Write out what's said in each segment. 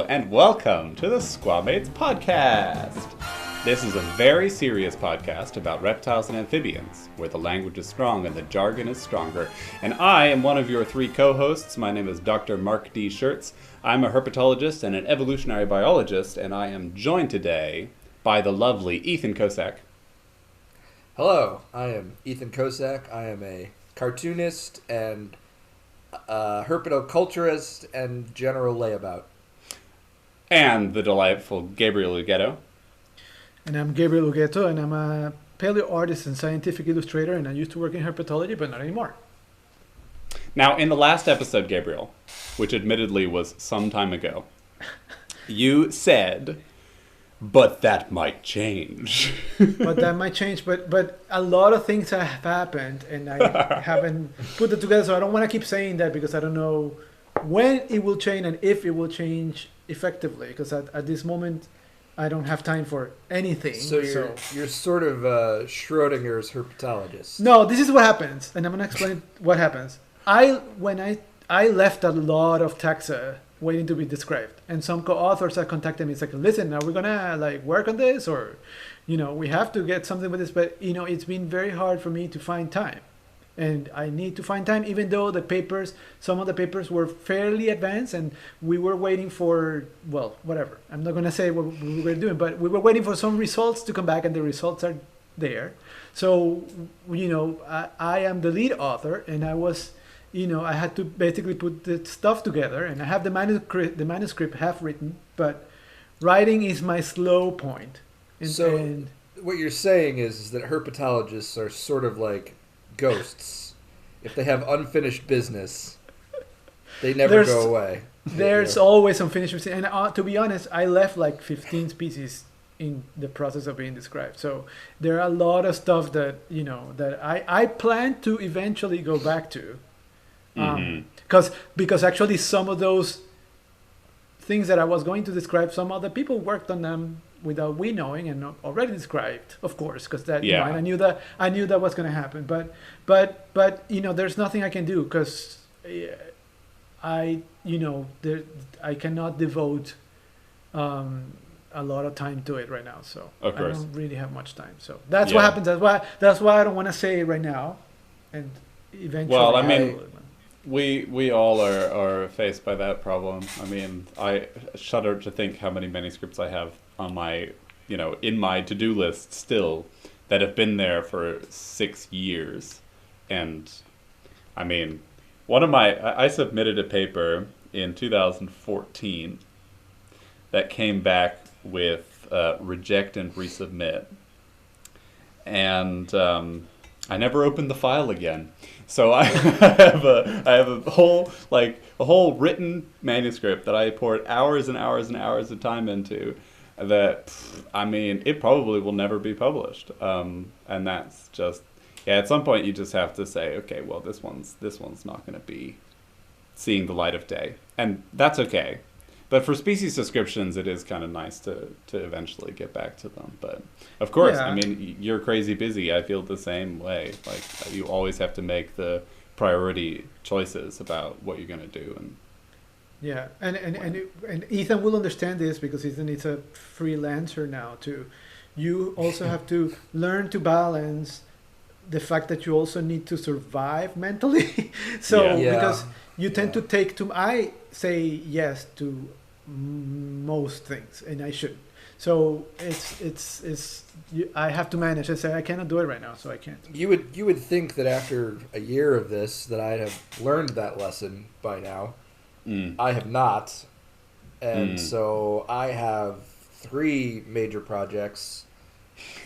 and welcome to the SquaMates podcast. This is a very serious podcast about reptiles and amphibians, where the language is strong and the jargon is stronger. And I am one of your three co-hosts. My name is Dr. Mark D. Schertz. I'm a herpetologist and an evolutionary biologist, and I am joined today by the lovely Ethan Kosak. Hello, I am Ethan Kosak. I am a cartoonist and herpetoculturist and general layabout. And the delightful Gabriel Ughetto. And I'm Gabriel Ughetto, and I'm a paleo artist and scientific illustrator, and I used to work in herpetology, but not anymore. Now, in the last episode, Gabriel, which admittedly was some time ago, you said, but that might change. But that might change, but a lot of things have happened, and I haven't put it together, so I don't want to keep saying that because I don't know when it will change and if it will change effectively, because at this moment, I don't have time for anything. So you're sort of Schrodinger's herpetologist. No, this is what happens, and I'm going to explain what happens. When I left a lot of taxa waiting to be described, and some co-authors have contacted me. It's like, listen, are we gonna work on this, or we have to get something with this? But it's been very hard for me to find time, and I need to find time, even though some of the papers were fairly advanced, and we were waiting for, well, whatever. I'm not gonna say what we were doing, but we were waiting for some results to come back, and the results are there. So I am the lead author, and I was. I had to basically put the stuff together, and I have the manuscript half written, but writing is my slow point. And what you're saying is that herpetologists are sort of like ghosts. If they have unfinished business, they never go away. There's always unfinished business. And to be honest, I left like 15 species in the process of being described. So there are a lot of stuff that, that I plan to eventually go back to. Because actually some of those things that I was going to describe, some other people worked on them without we knowing and already described, of course, because that and I knew that was going to happen. But there's nothing I can do because I cannot devote a lot of time to it right now. So I don't really have much time. So that's what happens. That's why I don't want to say it right now, and eventually. Well, I mean. We all are faced by that problem. I mean, I shudder to think how many manuscripts I have on my, in my to-do list still that have been there for 6 years. And I mean, I submitted a paper in 2014 that came back with reject and resubmit. And I never opened the file again. So I have a whole written manuscript that I poured hours and hours and hours of time into. That it probably will never be published. And that's just at some point you just have to say, okay, well this one's not going to be seeing the light of day, and that's okay. But for species descriptions, it is kind of nice to eventually get back to them. But of course, I mean, you're crazy busy. I feel the same way. Like you always have to make the priority choices about what you're going to do. And and Ethan will understand this because Ethan is a freelancer now too. You also have to learn to balance the fact that you also need to survive mentally. Because you tend to take I say yes to most things, and I shouldn't. So I have to manage. I say I cannot do it right now, so I can't. You would think that after a year of this that I'd have learned that lesson by now. I have not, and so I have 3 major projects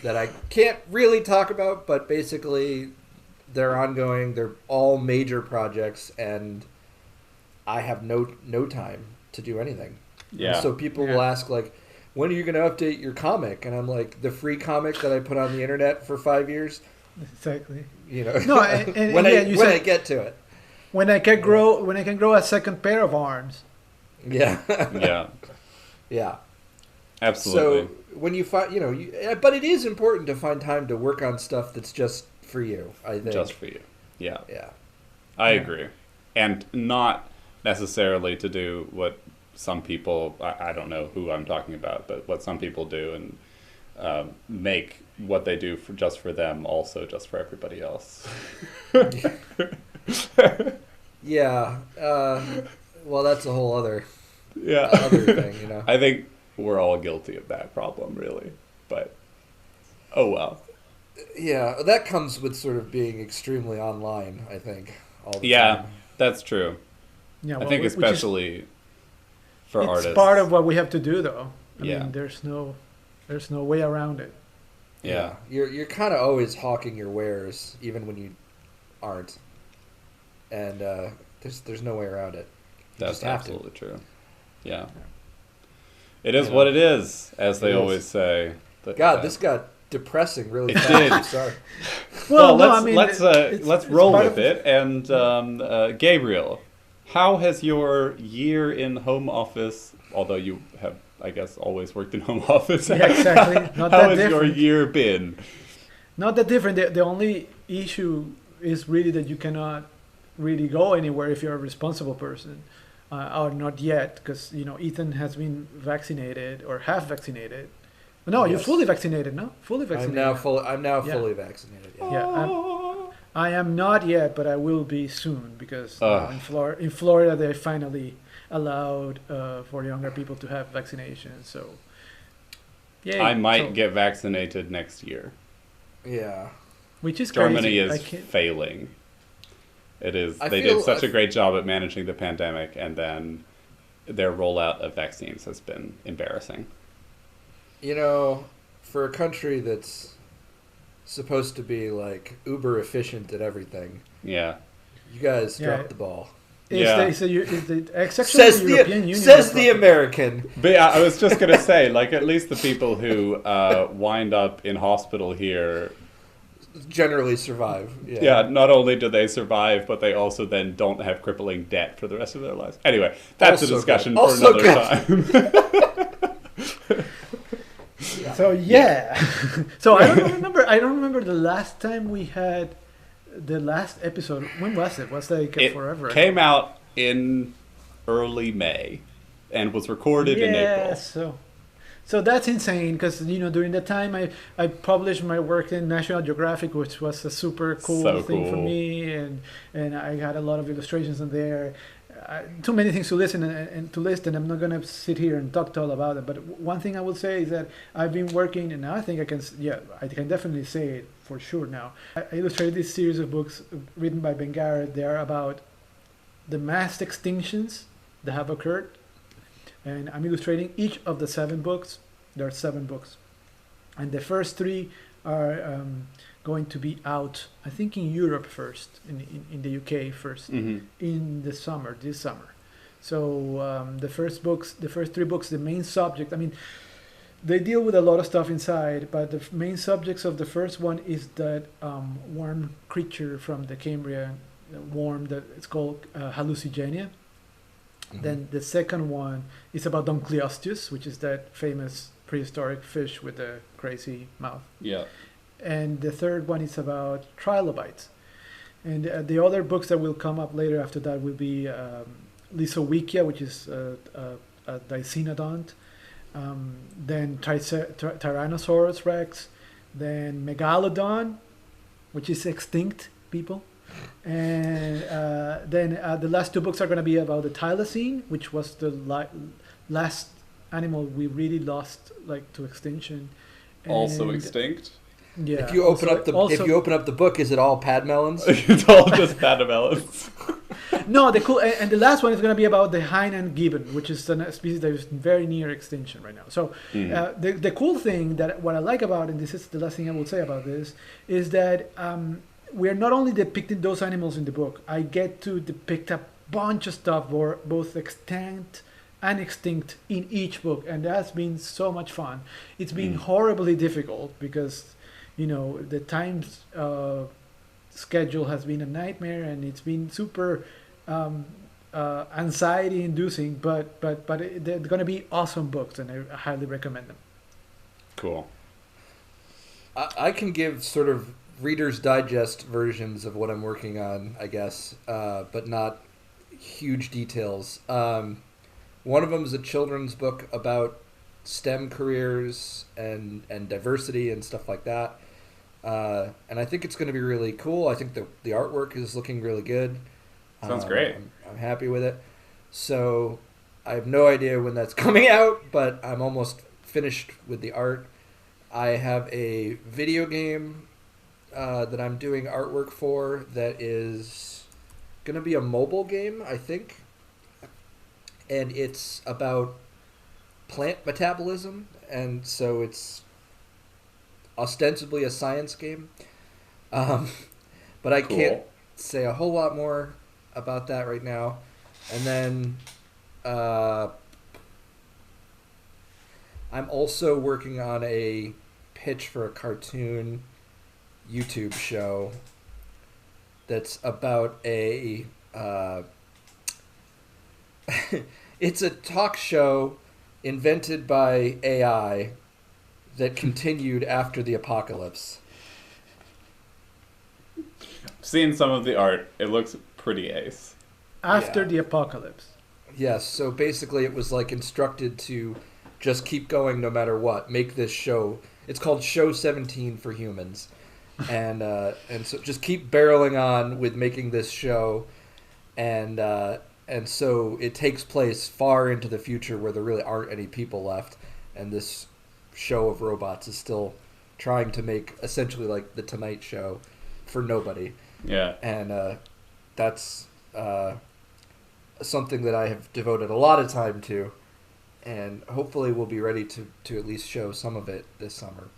that I can't really talk about, but basically they're ongoing. They're all major projects, and I have no time to do anything. Yeah. And so people will ask, like, when are you going to update your comic? And I'm like, the free comic that I put on the internet for 5 years? Exactly. No, when I get to it. When I can grow a second pair of arms. Yeah. Yeah. Absolutely. So when you find, but it is important to find time to work on stuff that's just for you, I think. Just for you. Yeah. Yeah. I agree. And not necessarily to do what some people, I don't know who I'm talking about, but what some people do, and make what they do just for them also just for everybody else. Yeah. Well, that's a whole other thing, you know. I think we're all guilty of that problem, really. But, oh well. Yeah, that comes with sort of being extremely online, I think, all the time. That's true. Yeah, I think especially for artists. It's part of what we have to do, though. I Yeah. mean, there's no way around it. Yeah. You're kind of always hawking your wares, even when you aren't. And there's no way around it. You That's just have absolutely to. true. Yeah. It is what it is, as they always say. God, this got depressing really It fast. did. I'm sorry. Well, no, let's I mean, let's roll with it. And Gabriel, how has your year in home office, although you have, I guess, always worked in home office, Yeah, exactly. Not how that has your different. year been? Not that different. The only issue is really that you cannot really go anywhere if you're a responsible person, or not yet, because Ethan has been vaccinated or half vaccinated. No, you're Yes. fully vaccinated. No, fully vaccinated. I'm now Yeah. fully vaccinated. Yeah. Yeah, I am not yet, but I will be soon because in Florida they finally allowed for younger people to have vaccinations. So, yeah, I might get vaccinated next year. Yeah. which is Germany crazy. is failing. It is. I They feel- did such a great job at managing the pandemic, and then their rollout of vaccines has been embarrassing. You know, for a country that's supposed to be like uber efficient at everything, Yeah. you guys Yeah. dropped the ball. It's Yeah. it's actually Says the the European Union. says the American. But yeah, I was just gonna say, like, at least the people who wind up in hospital here, Generally survive. yeah, not only do they survive, but they also then don't have crippling debt for the rest of their lives. Anyway, that's Also a discussion good. for Also another time. So yeah, so I don't remember. I don't remember the last time we had the last episode. When was it? Was like It forever. came out in early May and was recorded in April. So that's insane because during that time I published my work in National Geographic, which was a super cool So thing for cool. me, and I had a lot of illustrations in there. Too many things to listen and to list, and I'm not gonna sit here and talk all about it. But one thing I will say is that I've been working, and now I think I can definitely say it for sure now. I illustrated this series of books written by Ben Garrett. They are about the mass extinctions that have occurred, and I'm illustrating each of the 7 books. There are 7 books, and the first 3 are going to be out, I think, in Europe first, in the UK first, in this summer. So the first 3 books, the main subject, I mean, they deal with a lot of stuff inside, but the main subjects of the first one is that worm creature from the Cambrian worm that it's called hallucigenia. Mm-hmm. Then the second one is about Dunkleosteus, which is that famous prehistoric fish with the crazy mouth. Yeah. And the third one is about trilobites. And the other books that will come up later after that will be Lysowikia, which is a Dicynodont, then Tyrannosaurus Rex, then Megalodon, which is extinct, people. And then the last 2 books are going to be about the Thylacine, which was the last animal we really lost to extinction. Also And, extinct. Yeah. If you open up the book, is it all padmelons? It's all just patamelons. No, the last one is going to be about the Hainan gibbon, which is a species that is very near extinction right now. So the cool thing that what I like about, and this is the last thing I will say about this, is that we are not only depicting those animals in the book. I get to depict a bunch of stuff, both extant and extinct, in each book, and that's been so much fun. It's been horribly difficult because the time schedule has been a nightmare, and it's been super anxiety inducing, but they're going to be awesome books, and I highly recommend them. Cool. I can give sort of Reader's Digest versions of what I'm working on, I guess, but not huge details. One of them is a children's book about STEM careers and diversity and stuff like that. And I think it's going to be really cool. I think the artwork is looking really good. Sounds great. I'm happy with it. So I have no idea when that's coming out, but I'm almost finished with the art. I have a video game that I'm doing artwork for that is going to be a mobile game, I think. And it's about plant metabolism, and so it's ostensibly a science game. But I can't say a whole lot more about that right now. And then I'm also working on a pitch for a cartoon YouTube show that's about a it's a talk show invented by AI that continued after the apocalypse. Seeing some of the art, it looks pretty ace. After the apocalypse. Yes, so basically it was like instructed to just keep going no matter what. Make this show. It's called Show 17 for humans. And so just keep barreling on with making this show. And so it takes place far into the future where there really aren't any people left. And this show of robots is still trying to make essentially like the Tonight Show for nobody. Yeah. And that's something that I have devoted a lot of time to. And hopefully we'll be ready to at least show some of it this summer.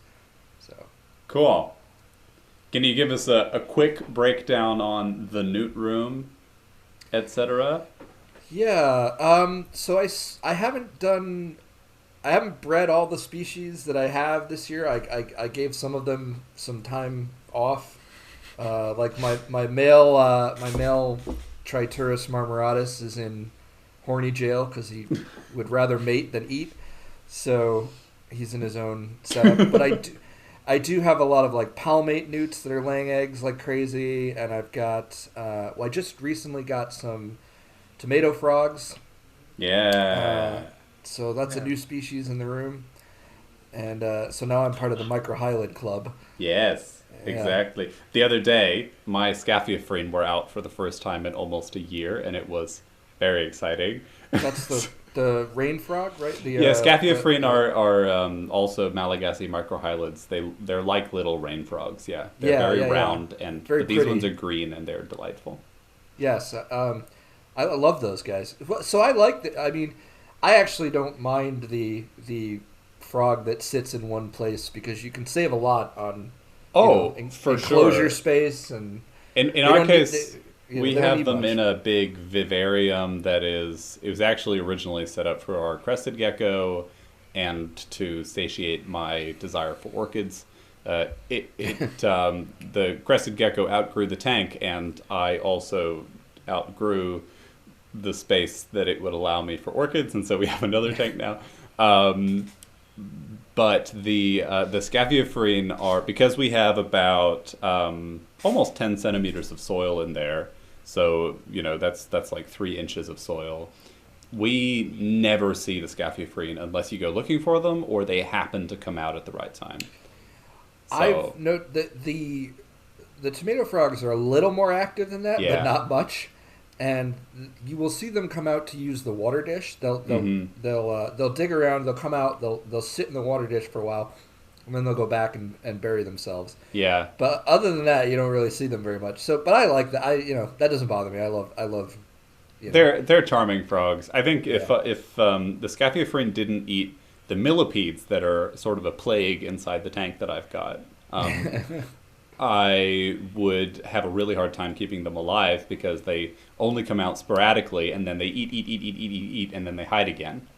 So Cool. Can you give us a quick breakdown on the Newt Room, etc.? Yeah. So I haven't bred all the species that I have this year. I gave some of them some time off. Like my male Triturus marmoratus is in horny jail because he would rather mate than eat. So he's in his own setup. But I do have a lot of like palmate newts that are laying eggs like crazy, and I've got I just recently got some tomato frogs. Yeah. So that's a new species in the room, and so now I'm part of the microhylid club. Yes, exactly. The other day, my Scaphiophryne were out for the first time in almost a year, and it was very exciting. That's the rain frog, right? Scaphiophryne are also Malagasy microhylids. They're like little rain frogs. Yeah, they're very round, and very but these pretty. ones are green, and they're delightful. Yes, I love those guys. So I like I mean, I actually don't mind the frog that sits in one place because you can save a lot on for enclosure sure. space, and in our case. We they don't have need them much. in a big vivarium it was actually originally set up for our crested gecko and to satiate my desire for orchids. The crested gecko outgrew the tank, and I also outgrew the space that it would allow me for orchids, and so we have another tank now. But the Scaphiophryne are, because we have about almost 10 centimeters of soil in there, so that's like 3 inches of soil. We never see the Scaphiophryne unless you go looking for them or they happen to come out at the right time. I've noted that the tomato frogs are a little more active than that, but not much. And you will see them come out to use the water dish. They'll dig around. They'll come out. They'll sit in the water dish for a while, and then they'll go back and bury themselves. Yeah. But other than that, you don't really see them very much. So, but I like that. That doesn't bother me. I love. They're charming frogs. I think if the Scaphiophryne didn't eat the millipedes that are sort of a plague inside the tank that I've got. I would have a really hard time keeping them alive because they only come out sporadically and then they eat, and then they hide again.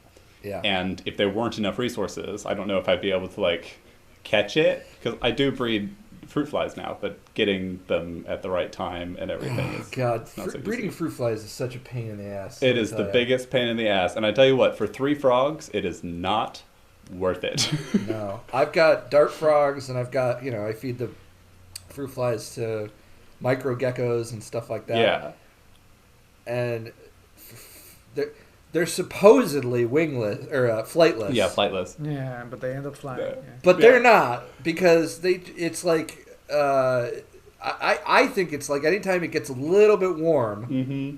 Yeah. And if there weren't enough resources, I don't know if I'd be able to like catch it, because I do breed fruit flies now, but getting them at the right time and everything is God, not so breeding easy. fruit flies is such a pain in the ass. It is the biggest pain in the ass, and I tell you what, for 3 frogs, it is not worth it. No, I've got dart frogs, and I've got I feed the fruit flies to micro geckos and stuff like that. Yeah. And they're supposedly wingless or flightless. Yeah, flightless. Yeah, but they end up flying. Yeah. Yeah. But they're not, because it's like I think it's like anytime it gets a little bit warm, Mm-hmm.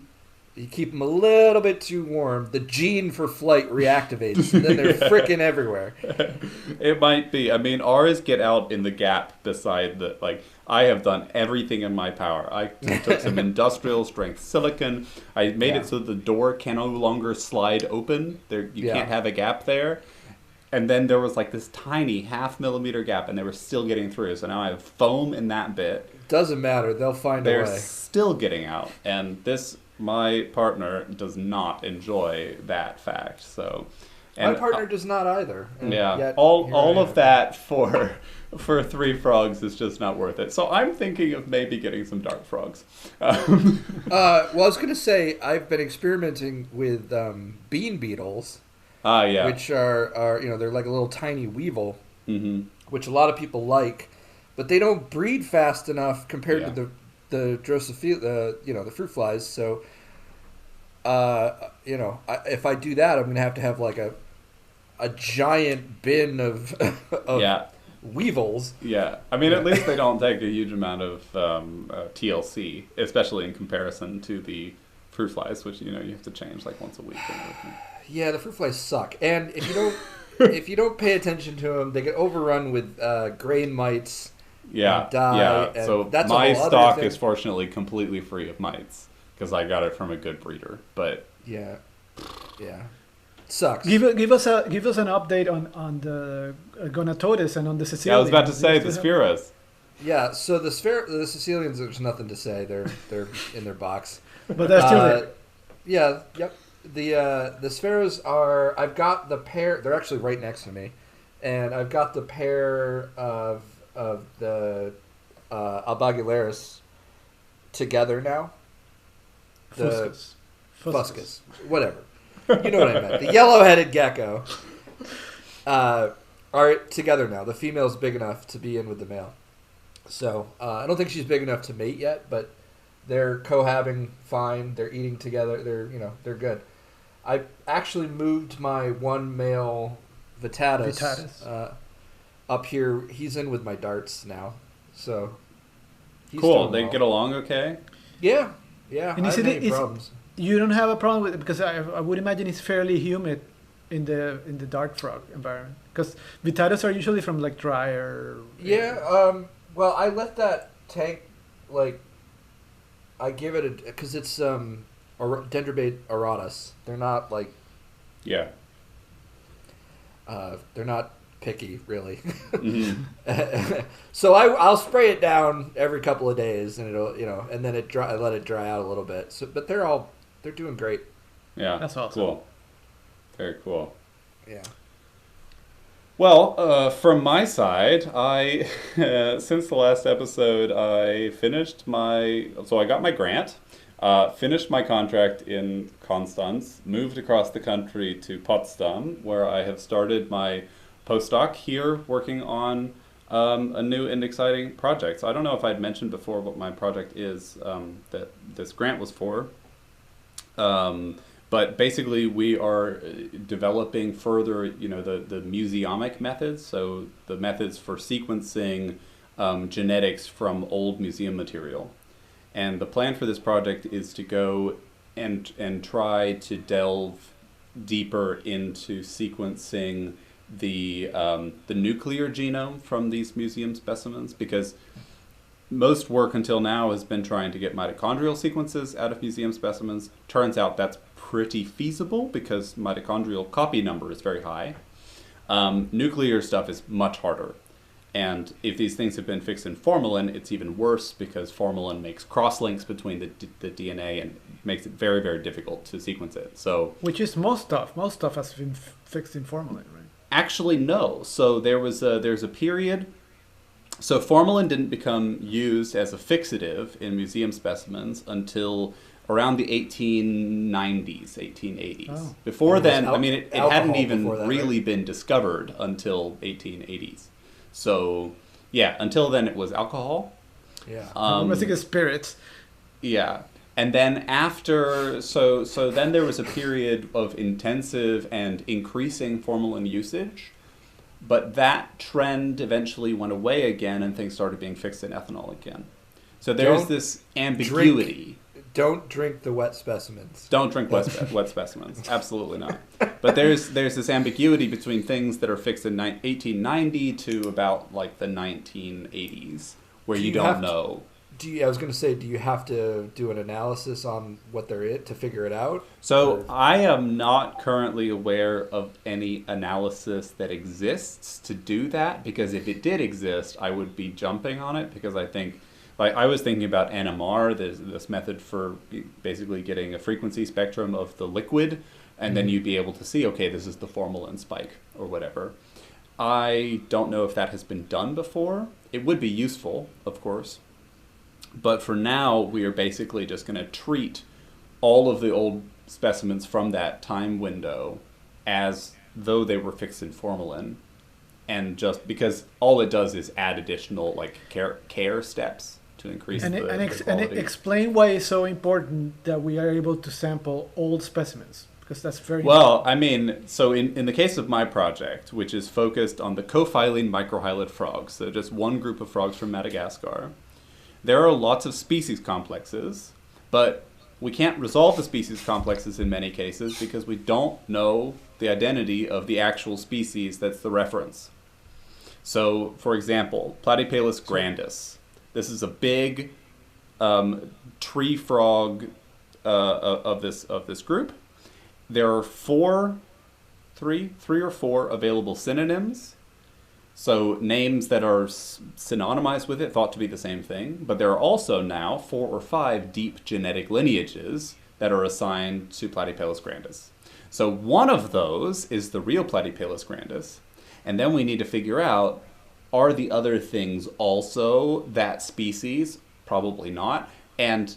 you keep them a little bit too warm, the gene for flight reactivates, and then they're freaking everywhere. It might be. I mean, ours get out in the gap beside the, like, I have done everything in my power. I took some industrial strength silicon. I made it so the door can no longer slide open. You can't have a gap there. And then there was like this tiny 0.5 millimeter gap, and they were still getting through. So now I have foam in that bit. Doesn't matter. They'll find a They're way. still getting out. And my partner does not enjoy that fact. So, My partner does not either. And yeah, yet all of that for 3 frogs is just not worth it. So I'm thinking of maybe getting some dark frogs. Well, I was going to say, I've been experimenting with bean beetles. Yeah. Which are they're like a little tiny weevil, Mm-hmm. which a lot of people like, but they don't breed fast enough compared to the Drosophila, the fruit flies. So, if I do that, I'm gonna have like a giant bin of weevils. Yeah, I mean, at least they don't take a huge amount of TLC, especially in comparison to the fruit flies, which you have to change like once a week and everything. Yeah, the fruit flies suck, and if you don't pay attention to them, they get overrun with grain mites. Yeah, die, yeah. So that's my a whole other stock thing. is fortunately completely free of mites because I got it from a good breeder. But yeah, sucks. Give us an update on the Gonatodes and on the Sicilians. yeah, I was about to say the Spheros. Yeah, so the Sicilians, there's nothing to say. They're in their box. But they're still there. Yeah, yep. The Spheros are. I've got the pair. They're actually right next to me, and I've got the pair of the Albagularis together now. The Fuscus, whatever. You know what I meant. The yellow-headed gecko are together now. The female's big enough to be in with the male. So I don't think she's big enough to mate yet, but they're cohabiting fine. They're eating together. They're good. I actually moved my one male Vitatus. Up here. He's in with my darts now. So he's Cool. doing They well. get along okay? Yeah. And I is have it- any is- problems. You don't have a problem with it because I would imagine it's fairly humid in the dark frog environment because Vitatus are usually from like drier. Yeah. Well, I let that tank I give it because it's Dendrobate auratus. They're not like Yeah. they're not picky really. Mm-hmm. So I'll spray it down every couple of days and it'll and then I let it dry out a little bit. So but they're doing great. Yeah. That's awesome. Cool. Very cool. Yeah. Well, from my side, I since the last episode, I I got my grant, finished my contract in Konstanz, moved across the country to Potsdam, where I have started my postdoc here, working on a new and exciting project. So I don't know if I'd mentioned before what my project is that this grant was for. But basically, we are developing further, the museomic methods, so the methods for sequencing genetics from old museum material. And the plan for this project is to go and try to delve deeper into sequencing the nuclear genome from these museum specimens, because most work until now has been trying to get mitochondrial sequences out of museum specimens. Turns out that's pretty feasible because mitochondrial copy number is very high. Nuclear stuff is much harder. And if these things have been fixed in formalin, it's even worse because formalin makes cross-links between the DNA and makes it very, very difficult to sequence it. So, Which is most stuff. Most stuff has been fixed in formalin, right? actually, no. So there's a period. So formalin didn't become used as a fixative in museum specimens until around the 1890s, 1880s. Oh. Before And it was then, it alcohol hadn't even before that, really right? been discovered until 1880s. So, yeah, until then it was alcohol. Yeah. I think it's spirits. Yeah. And then then there was a period of intensive and increasing formalin usage, but that trend eventually went away again and things started being fixed in ethanol again. So there's this ambiguity. Don't drink the wet specimens. Don't drink wet specimens. Absolutely not. But there's this ambiguity between things that are fixed in 1890 to about like the 1980s, where you don't know. I was going to say, do you have to do an analysis on what they're in to figure it out? So I am not currently aware of any analysis that exists to do that, because if it did exist, I would be jumping on it, because I think, like, I was thinking about NMR, this method for basically getting a frequency spectrum of the liquid, and then you'd be able to see, okay, this is the formalin spike or whatever. I don't know if that has been done before. It would be useful, of course. But for now, we are basically just going to treat all of the old specimens from that time window as though they were fixed in formalin. And just because all it does is add additional like care steps to increase the quality. And explain why it's so important that we are able to sample old specimens, because that's very well. I mean, so in the case of my project, which is focused on the cophylline microhylid frogs, so just one group of frogs from Madagascar, there are lots of species complexes, but we can't resolve the species complexes in many cases because we don't know the identity of the actual species that's the reference. So, for example, Platypalus grandis. This is a big tree frog of this group. There are three or four available synonyms. So names that are synonymized with it, thought to be the same thing. But there are also now 4 or 5 deep genetic lineages that are assigned to Platypalus grandis. So one of those is the real Platypalus grandis. And then we need to figure out, are the other things also that species? Probably not. And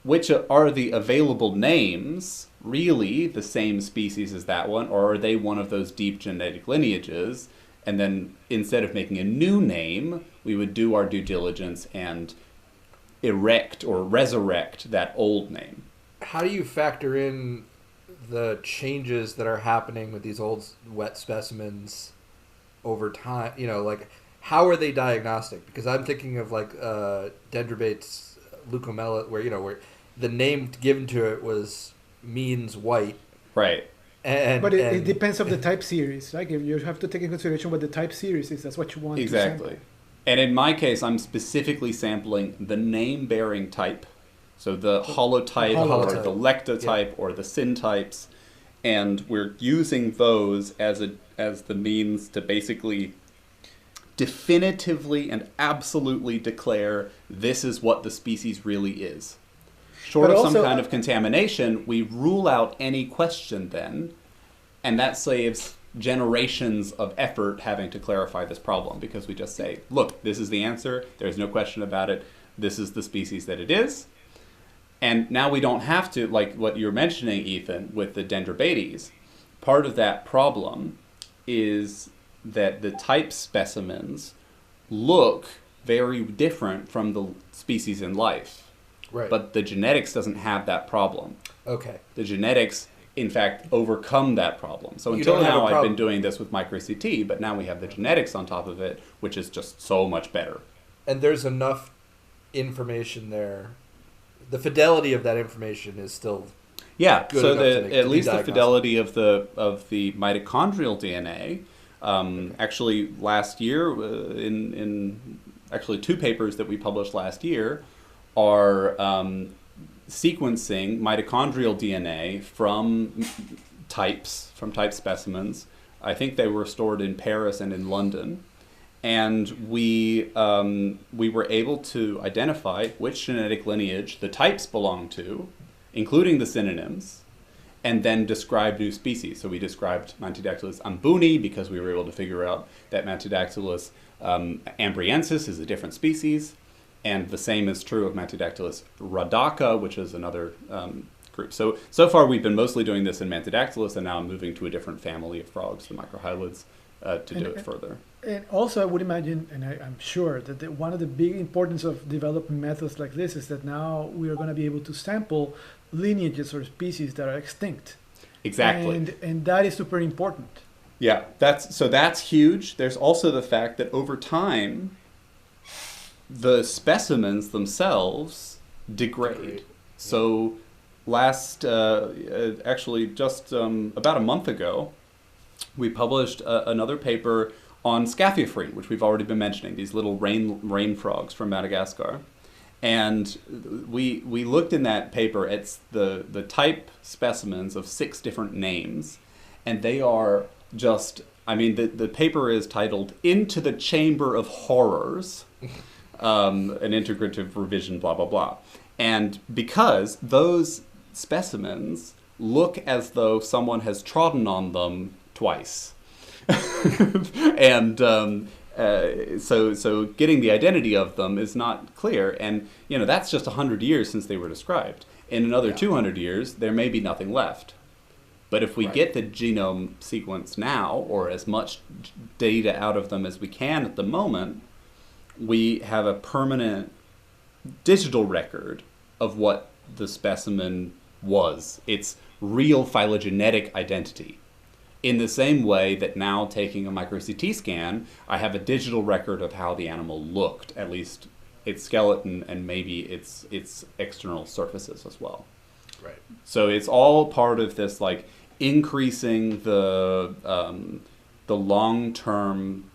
which are the available names really the same species as that one? Or are they one of those deep genetic lineages? And then instead of making a new name, we would do our due diligence and erect or resurrect that old name. How do you factor in the changes that are happening with these old wet specimens over time? You know, like, how are they diagnostic? Because I'm thinking of like Dendrobates leucomela, where the name given to it means white. Right. But it depends on the type series. Like, if you have to take in consideration what the type series is. That's what you want. Exactly. To sample. And in my case, I'm specifically sampling the name-bearing type. So the holotype or the lectotype or the syntypes. And we're using those as the means to basically definitively and absolutely declare this is what the species really is. Short of some kind of contamination, we rule out any question then, and that saves generations of effort having to clarify this problem, because we just say, look, this is the answer, there's no question about it, this is the species that it is. And now we don't have to, like what you're mentioning, Ethan, with the Dendrobates, part of that problem is that the type specimens look very different from the species in life. Right. But the genetics doesn't have that problem. Okay. The genetics, in fact, overcome that problem. So until now, I've been doing this with micro-CT, but now we have the genetics on top of it, which is just so much better. And there's enough information there. The fidelity of that information is still good so at least the fidelity of the mitochondrial DNA. Actually, last year, in actually 2 papers that we published last year, are sequencing mitochondrial DNA from type specimens. I think they were stored in Paris and in London. And we were able to identify which genetic lineage the types belong to, including the synonyms, and then describe new species. So we described Mantidactylus ambuni because we were able to figure out that Mantidactylus ambriensis is a different species. And the same is true of Mantidactylus rhodaka, which is another group. So far we've been mostly doing this in Mantidactylus, and now I'm moving to a different family of frogs, the microhylids, to do it further. And also, I would imagine, and I'm sure that one of the big importance of developing methods like this is that now we are going to be able to sample lineages or species that are extinct. Exactly. And that is super important. Yeah, that's huge. There's also the fact that over time, the specimens themselves degrade. So actually just about a month ago, we published another paper on Scaphiophryne, which we've already been mentioning, these little rain frogs from Madagascar. And we looked in that paper at the type specimens of 6 different names, and they are just, I mean, the paper is titled Into the Chamber of Horrors, an integrative revision, blah, blah, blah. And because those specimens look as though someone has trodden on them twice. And so getting the identity of them is not clear. And, that's just 100 years since they were described. In another 200 years, there may be nothing left. But if we get the genome sequence now, or as much data out of them as we can at the moment, we have a permanent digital record of what the specimen was. It's real phylogenetic identity. In the same way that now taking a micro-CT scan, I have a digital record of how the animal looked, at least its skeleton and maybe its external surfaces as well. Right. So it's all part of this, like, increasing the long-term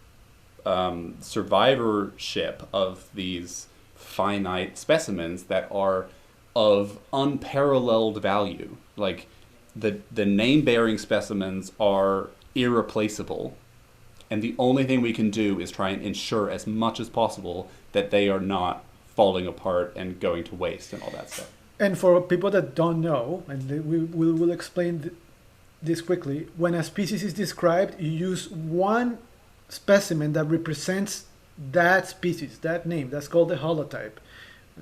survivorship of these finite specimens that are of unparalleled value. Like, the name-bearing specimens are irreplaceable, and the only thing we can do is try and ensure as much as possible that they are not falling apart and going to waste and all that stuff. And for people that don't know, and we will explain this quickly, when a species is described, you use one specimen that represents that species, that name. That's called the holotype.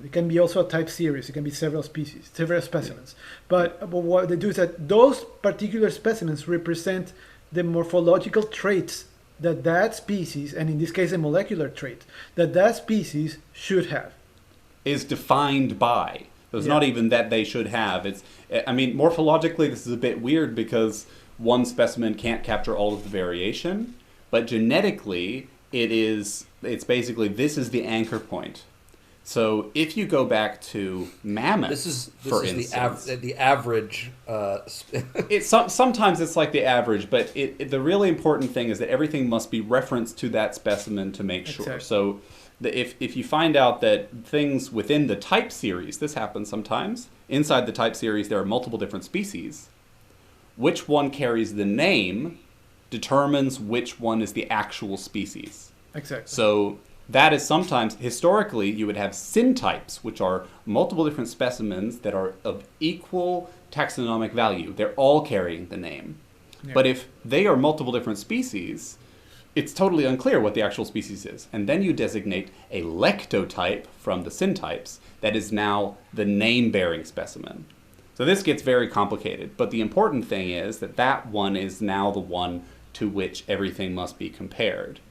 It can be also a type series. It can be several species, several specimens. But what they do is that those particular specimens represent the morphological traits that species, and in this case a molecular trait, that species should have. Is defined by. It's not even that they should have. Morphologically, this is a bit weird because one specimen can't capture all of the variation, but genetically, it's basically, this is the anchor point. So if you go back to mammoths, for instance, the average. Sometimes it's like the average, but the really important thing is that everything must be referenced to that specimen to make sure. Exactly. So if you find out that things within the type series, this happens sometimes, inside the type series there are multiple different species, which one carries the name determines which one is the actual species. Exactly. So that is sometimes, historically, you would have syntypes, which are multiple different specimens that are of equal taxonomic value. They're all carrying the name. Yeah. But if they are multiple different species, it's totally unclear what the actual species is. And then you designate a lectotype from the syntypes that is now the name-bearing specimen. So this gets very complicated. But the important thing is that one is now the one to which everything must be compared.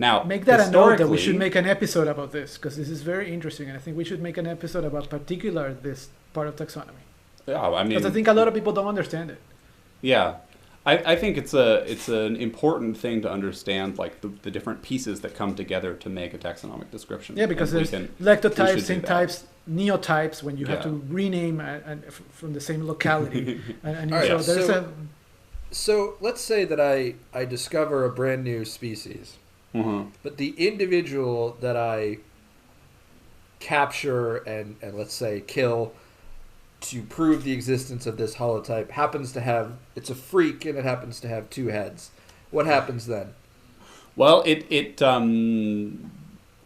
Now, make that a note that we should make an episode about this, because this is very interesting, and I think we should make an episode about particular this part of taxonomy. Yeah, because I think a lot of people don't understand it. Yeah, I think it's an important thing to understand, like the different pieces that come together to make a taxonomic description. Yeah, because there's lectotypes, syntypes, neotypes when you have to rename from the same locality. So let's say that I discover a brand new species. Mm-hmm. But the individual that I capture and let's say kill to prove the existence of this holotype happens to have, it's a freak and it happens to have 2 heads. What happens then? Well, it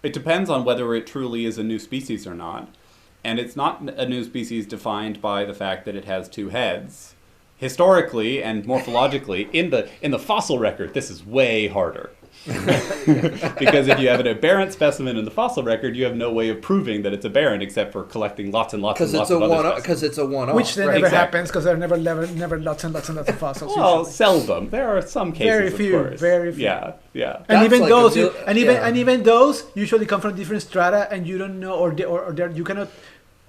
depends on whether it truly is a new species or not. And it's not a new species defined by the fact that it has 2 heads. Historically and morphologically, in the fossil record, this is way harder. Because if you have an aberrant specimen in the fossil record, you have no way of proving that it's aberrant except for collecting lots and lots and lots of other specimens. Because it's a one-off. Which then right? never Exactly. happens because there are never lots and lots and lots of fossils. Well, usually. seldom. There are some cases, Very few, of course. very few. Yeah, yeah. And That's even like those, yeah. and even those usually come from different strata, and you don't know, or you cannot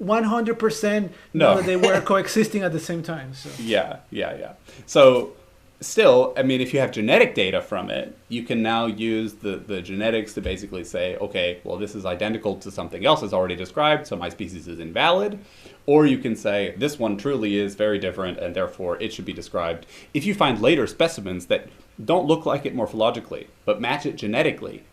100% know that they were coexisting at the same time. So. Yeah. So, still, I mean, if you have genetic data from it, you can now use the genetics to basically say, okay, well, this is identical to something else that's already described, so my species is invalid. Or you can say, this one truly is very different, and therefore it should be described. If you find later specimens that don't look like it morphologically, but match it genetically,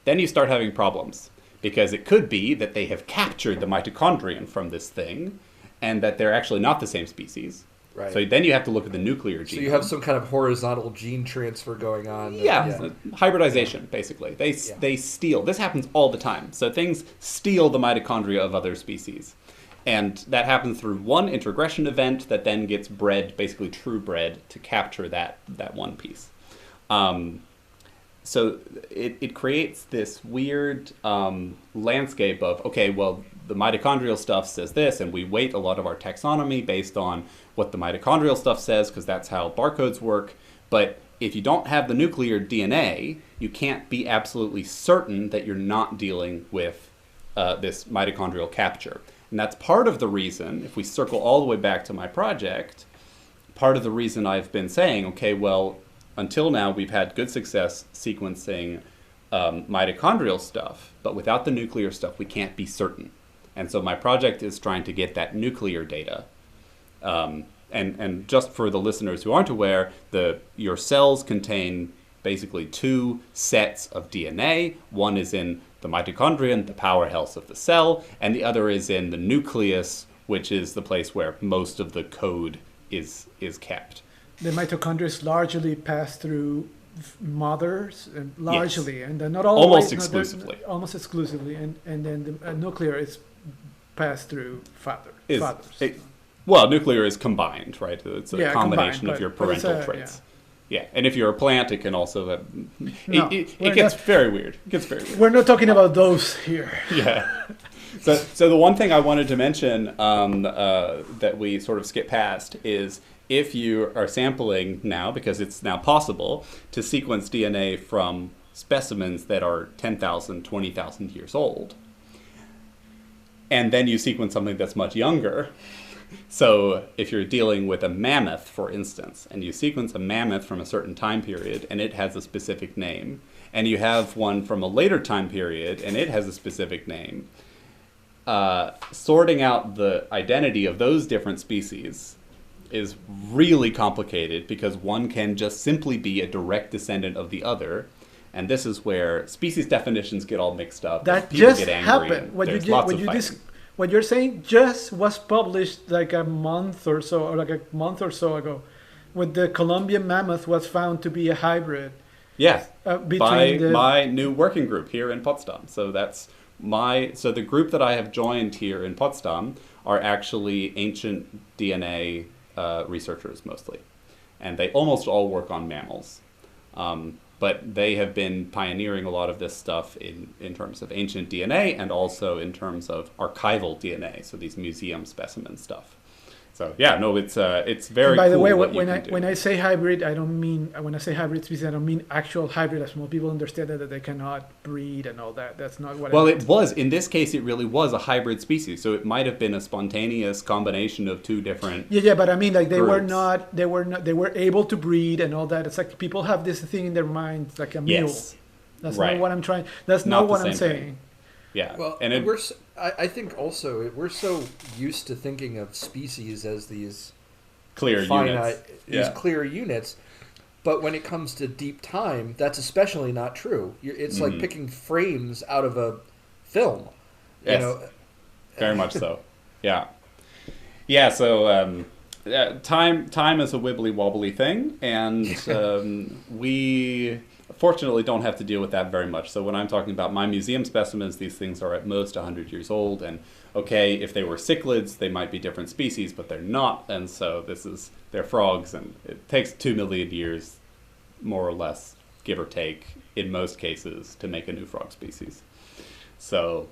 then you start having problems. Because it could be that they have captured the mitochondrion from this thing, and that they're actually not the same species. Right. So then you have to look at the nuclear genome. So you have some kind of horizontal gene transfer going on. Yeah, hybridization, basically. They steal. This happens all the time. So things steal the mitochondria of other species. And that happens through one introgression event that then gets bred, basically true bred, to capture that one piece. So it creates this weird landscape of, okay, well, the mitochondrial stuff says this, and we weight a lot of our taxonomy based on what the mitochondrial stuff says, because that's how barcodes work. But if you don't have the nuclear DNA, you can't be absolutely certain that you're not dealing with this mitochondrial capture. And that's part of the reason, if we circle all the way back to my project, part of the reason I've been saying, okay, well, until now we've had good success sequencing mitochondrial stuff, but without the nuclear stuff, we can't be certain. And so my project is trying to get that nuclear data. And just for the listeners who aren't aware, your cells contain basically two sets of DNA. One is in the mitochondrion, the powerhouse of the cell, and the other is in the nucleus, which is the place where most of the code is kept. The mitochondria largely pass through mothers, largely, yes. And not always. Almost exclusively. Almost exclusively, and then the nuclear is passed through fathers. Well, nuclear is combined, right? It's a combination combined, of your parental traits. Yeah, and if you're a plant, it can also have... It gets very weird. It gets very weird. We're not talking about those here. Yeah. So the one thing I wanted to mention that we sort of skip past is if you are sampling now, because it's now possible, to sequence DNA from specimens that are 10,000, 20,000 years old, and then you sequence something that's much younger. So if you're dealing with a mammoth, for instance, and you sequence a mammoth from a certain time period and it has a specific name, and you have one from a later time period and it has a specific name, sorting out the identity of those different species is really complicated because one can just simply be a direct descendant of the other. And this is where species definitions get all mixed up. That people just get angry, happened. What What you're saying just was published like a month or so ago, when the Colombian mammoth was found to be a hybrid. Yeah, by between my new working group here in Potsdam. So the group that I have joined here in Potsdam are actually ancient DNA researchers mostly, and they almost all work on mammals. But they have been pioneering a lot of this stuff in terms of ancient DNA and also in terms of archival DNA, so these museum specimen stuff. So yeah, no, it's very. By the cool way, when I say hybrid, I don't mean when I say hybrid species, I don't mean actual hybrid. As most people understand that they cannot breed and all that. That's not what. Well, it was in this case. It really was a hybrid species, so it might have been a spontaneous combination of two different. Yeah, but I mean, like they groups. were were able to breed and all that. It's like people have this thing in their minds, like a mule. Yes. That's right. not what I'm trying. That's not what I'm saying. Thing. Yeah. Well, and I think also we're so used to thinking of species as these clear finite, units. these clear units, but when it comes to deep time, that's especially not true. It's like picking frames out of a film. Yes. You know? Very much so. Yeah. Yeah. So time is a wibbly wobbly thing, and we fortunately don't have to deal with that very much. So when I'm talking about my museum specimens, these things are at most 100 years old, and okay, if they were cichlids, they might be different species, but they're not, and so they're frogs, and it takes 2 million years, more or less, give or take, in most cases, to make a new frog species. So,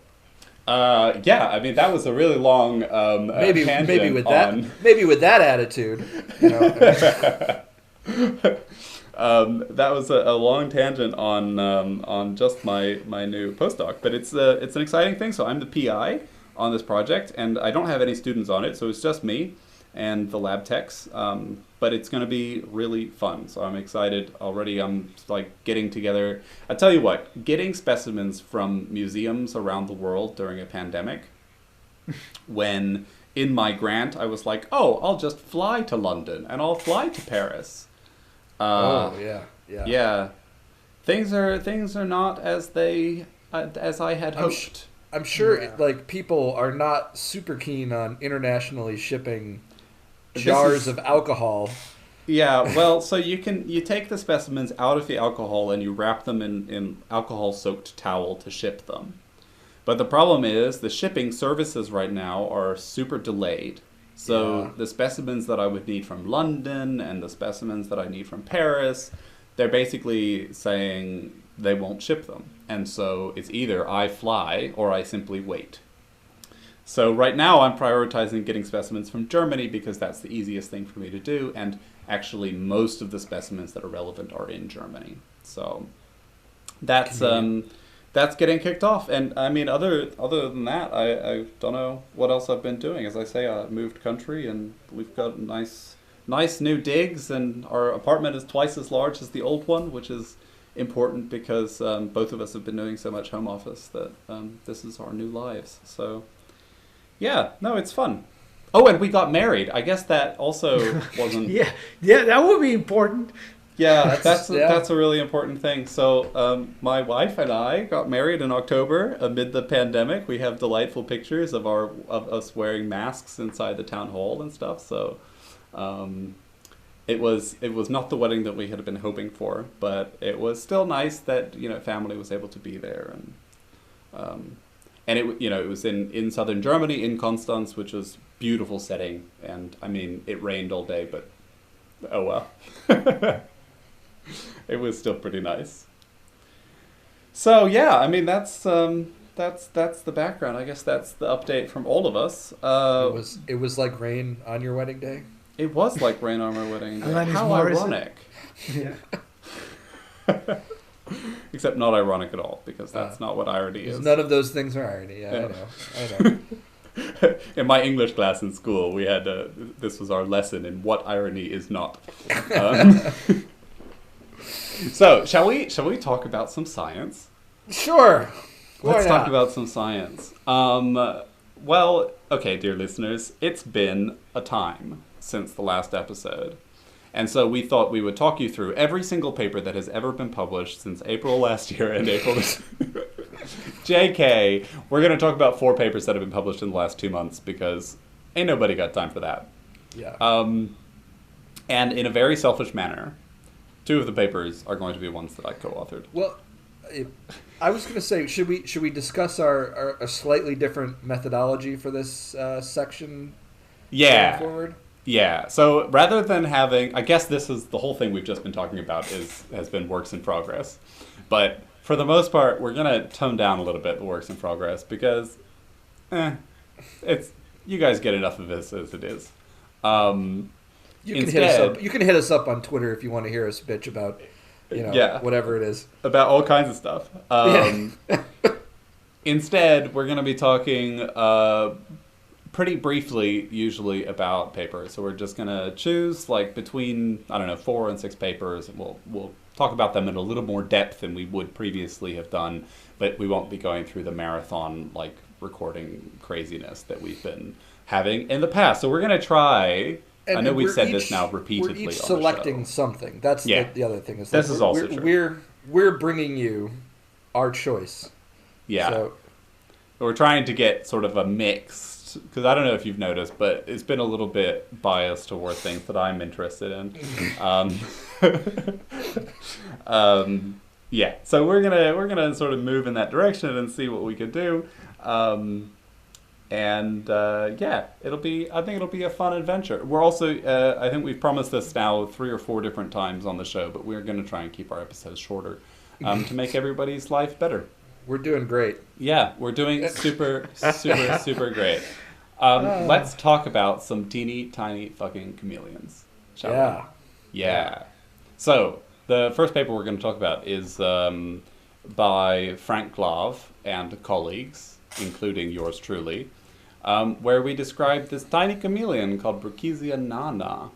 yeah, I mean, that was a really long tangent maybe with that attitude, you know. That was a long tangent on just my new postdoc, but it's an exciting thing. So I'm the PI on this project, and I don't have any students on it, so it's just me and the lab techs. But it's going to be really fun, so I'm excited already. I'm like getting together. I tell you what, getting specimens from museums around the world during a pandemic, when in my grant I was like, oh, I'll just fly to London and I'll fly to Paris. Yeah. Things are not as I had hoped. I'm sure like people are not super keen on internationally shipping jars of alcohol. Yeah, well, so you take the specimens out of the alcohol and you wrap them in alcohol-soaked towel to ship them. But the problem is the shipping services right now are super delayed. So the specimens that I would need from London and the specimens that I need from Paris, they're basically saying they won't ship them. And so it's either I fly or I simply wait. So right now I'm prioritizing getting specimens from Germany because that's the easiest thing for me to do. And actually most of the specimens that are relevant are in Germany. So that's getting kicked off. And I mean, other than that, I don't know what else I've been doing. As I say, I moved country and we've got nice new digs, and our apartment is twice as large as the old one, which is important because both of us have been doing so much home office that this is our new lives. So yeah, no, it's fun. Oh, and we got married. I guess that also wasn't... yeah, that would be important. Yeah, that's a really important thing. So my wife and I got married in October amid the pandemic. We have delightful pictures of us wearing masks inside the town hall and stuff. So it was not the wedding that we had been hoping for, but it was still nice that family was able to be there, and it was in southern Germany, in Constance, which was beautiful setting. And I mean, it rained all day, but oh well. It was still pretty nice. So yeah, I mean that's the background. I guess that's the update from all of us. It was like rain on your wedding day. It was like rain on our wedding day. Alanis How Morrison. ironic. Yeah. Except not ironic at all, because that's not what irony is. None of those things are irony. Yeah. I know. In my English class in school, we had this was our lesson in what irony is not. So, shall we talk about some science? Sure. Let's talk about some science. Well, okay, dear listeners, it's been a time since the last episode. And so we thought we would talk you through every single paper that has ever been published since April last year and April this... JK, we're going to talk about 4 papers that have been published in the last 2 months because ain't nobody got time for that. Yeah. And in a very selfish manner, 2 of the papers are going to be ones that I co-authored. Well, I was going to say, should we discuss our slightly different methodology for this section? Yeah. Going forward? Yeah. So rather than having, I guess this is the whole thing we've just been talking about has been works in progress, but for the most part, we're going to tone down a little bit the works in progress because, you guys get enough of this as it is. You can hit us up on Twitter if you want to hear us bitch about, whatever it is. About all kinds of stuff. Instead, we're going to be talking pretty briefly, usually, about papers. So we're just going to choose between 4 and 6 papers, and we'll talk about them in a little more depth than we would previously have done, but we won't be going through the marathon recording craziness that we've been having in the past. So we're going to try. And I know we've said this now repeatedly. We're each selecting something. That's the other thing. This is also true. We're bringing you our choice. Yeah. So we're trying to get sort of a mix, because I don't know if you've noticed, but it's been a little bit biased toward things that I'm interested in. Yeah. So we're gonna sort of move in that direction and see what we could do. And yeah, I think it'll be a fun adventure. We're also, I think we've promised this now 3 or 4 different times on the show, but we're going to try and keep our episodes shorter to make everybody's life better. We're doing great. Yeah, we're doing super great. Let's talk about some teeny tiny fucking chameleons, shall we? Yeah. So, the first paper we're going to talk about is by Frank Glave and colleagues, including yours truly, where we describe this tiny chameleon called Brachysia nana,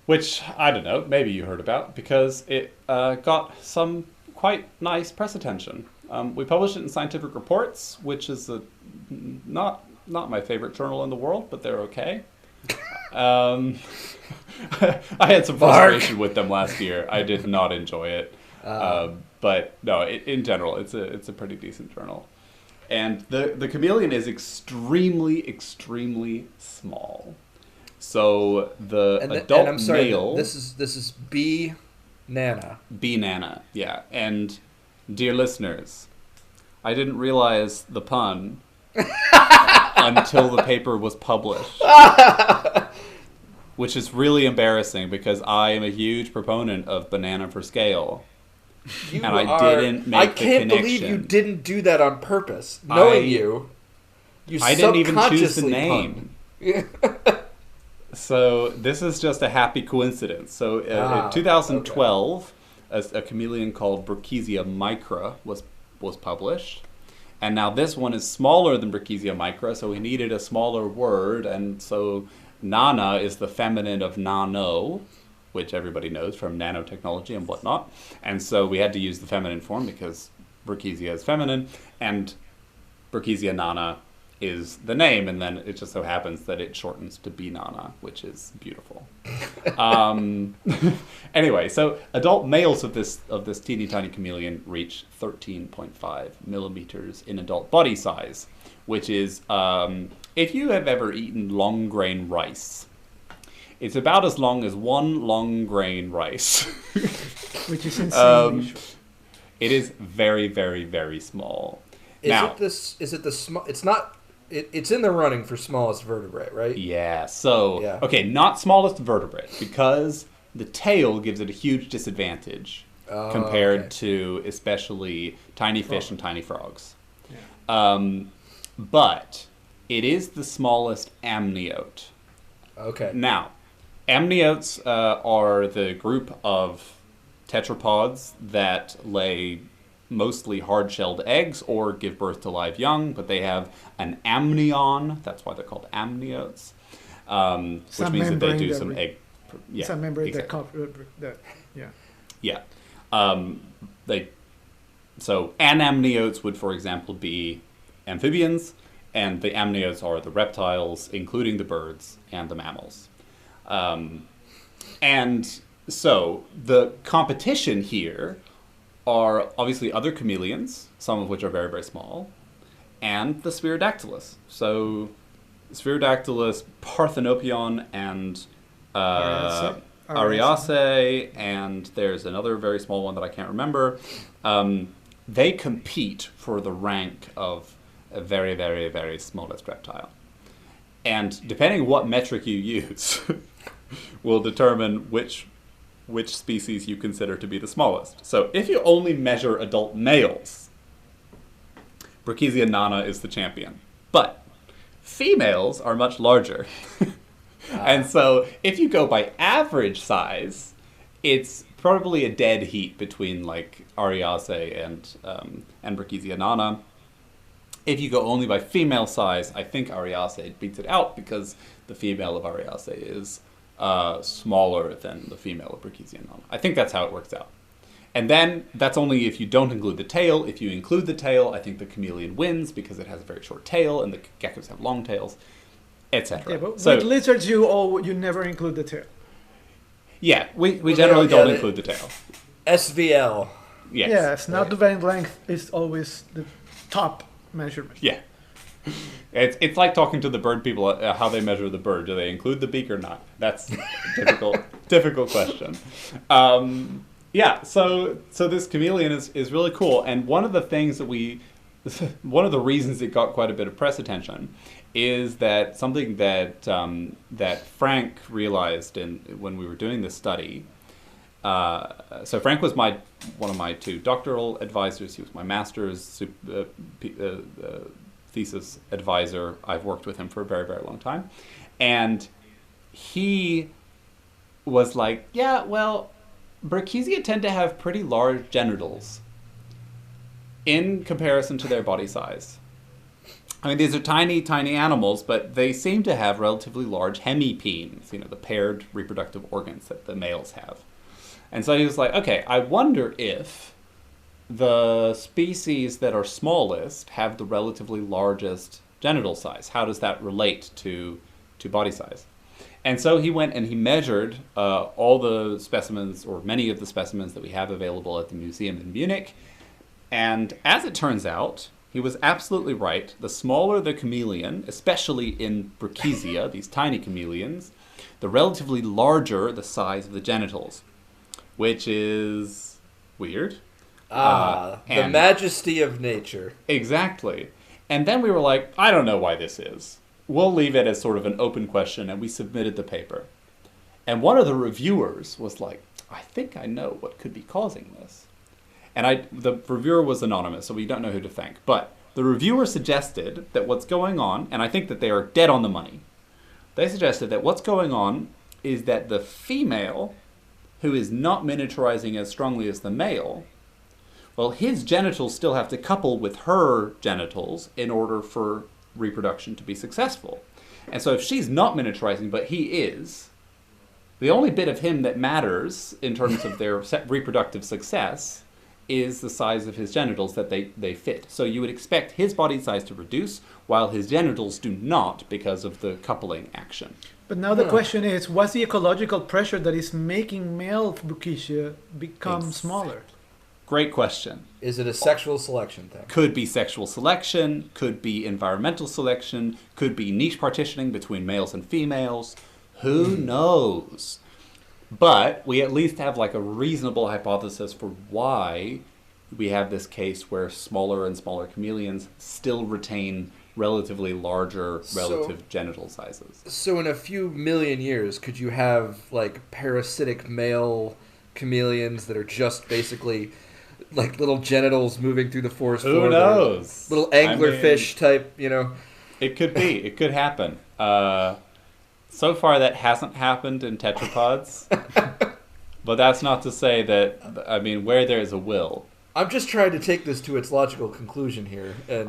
which, I don't know, maybe you heard about, because it got some quite nice press attention. We published it in Scientific Reports, which is not my favorite journal in the world, but they're okay. I had some frustration with them last year. I did not enjoy it. But no, in general, it's a pretty decent journal. And the chameleon is extremely small. So adult male. This is B Nana. B Nana, yeah. And dear listeners, I didn't realize the pun until the paper was published. Which is really embarrassing because I am a huge proponent of banana for scale. I didn't make the connection. I can't believe you didn't do that on purpose. Knowing you I didn't even choose the name. So this is just a happy coincidence. So in 2012, a chameleon called Brachysia micra was published. And now this one is smaller than Brachysia micra, so we needed a smaller word. And so nana is the feminine of nano, which everybody knows from nanotechnology and whatnot. And so we had to use the feminine form because Brachysia is feminine, and Brachysia nana is the name, and then it just so happens that it shortens to B nana, which is beautiful. Anyway, so adult males of this teeny tiny chameleon reach 13.5 millimeters in adult body size, which is, if you have ever eaten long grain rice, it's about as long as one long grain rice. Which is insane. It is very, very, very small. Is it the small? It's not. It's in the running for smallest vertebrate, right? Yeah. So okay, not smallest vertebrate because the tail gives it a huge disadvantage compared to especially tiny fish and tiny frogs. Yeah. But it is the smallest amniote. Okay. Now, amniotes are the group of tetrapods that lay mostly hard-shelled eggs or give birth to live young, but they have an amnion. That's why they're called amniotes, which means that they do some egg. Yeah, some membrane exactly. Yeah. So anamniotes would, for example, be amphibians, and the amniotes are the reptiles, including the birds and the mammals. And so the competition here are obviously other chameleons, some of which are very, very small, and the Sphirodactylus. So Sphirodactylus, Parthenopion, and Ariaceae, and there's another very small one that I can't remember. They compete for the rank of a very, very, very smallest reptile. And depending what metric you use will determine which species you consider to be the smallest. So if you only measure adult males, Brachysia nana is the champion. But females are much larger. And so if you go by average size, it's probably a dead heat between like Ariaceae and Brachysia nana. If you go only by female size, I think Ariaceae beats it out because the female of Ariaceae is smaller than the female of Brachysia nana. I think that's how it works out. And then that's only if you don't include the tail. If you include the tail, I think the chameleon wins because it has a very short tail and the geckos have long tails, etc. Yeah, but with lizards, you never include the tail. Yeah, we generally don't include the tail. SVL. Yes. Yes, not the vein length is always the top measurement. Yeah. It's like talking to the bird people how they measure the bird. Do they include the beak or not? That's a difficult question. Yeah, so this chameleon is really cool. And one of the things that we one of the reasons it got quite a bit of press attention is that something that that Frank realized when we were doing this study. So Frank was one of my 2 doctoral advisors. He was my master's thesis advisor. I've worked with him for a very, very long time. And he was like, yeah, well, Brachysia tend to have pretty large genitals in comparison to their body size. I mean, these are tiny, tiny animals, but they seem to have relatively large hemipenes, the paired reproductive organs that the males have. And so he was like, okay, I wonder if the species that are smallest have the relatively largest genital size. How does that relate to body size? And so he went and he measured all the specimens, or many of the specimens that we have available at the museum in Munich. And as it turns out, he was absolutely right. The smaller the chameleon, especially in Brachysia, these tiny chameleons, the relatively larger the size of the genitals, which is weird. The majesty of nature. Exactly. And then we were like, I don't know why this is. We'll leave it as sort of an open question, and we submitted the paper. And one of the reviewers was like, I think I know what could be causing this. And the reviewer was anonymous, so we don't know who to thank. But the reviewer suggested that what's going on, and I think that they are dead on the money, they suggested that what's going on is that the female, who is not miniaturizing as strongly as the male, well, his genitals still have to couple with her genitals in order for reproduction to be successful. And so if she's not miniaturizing, but he is, the only bit of him that matters in terms of their reproductive success is the size of his genitals that they fit. So you would expect his body size to reduce while his genitals do not because of the coupling action. But now the question is, what's the ecological pressure that is making male Brachysia become smaller? Great question. Is it a sexual selection thing? Could be sexual selection, could be environmental selection, could be niche partitioning between males and females. Who knows? But we at least have like a reasonable hypothesis for why we have this case where smaller and smaller chameleons still retain relatively larger relative genital sizes. So in a few million years, could you have like parasitic male chameleons that are just basically like little genitals moving through the forest floor? Who knows? Little anglerfish type, It could be. It could happen. So far, that hasn't happened in tetrapods. But that's not to say that, where there is a will. I'm just trying to take this to its logical conclusion here. And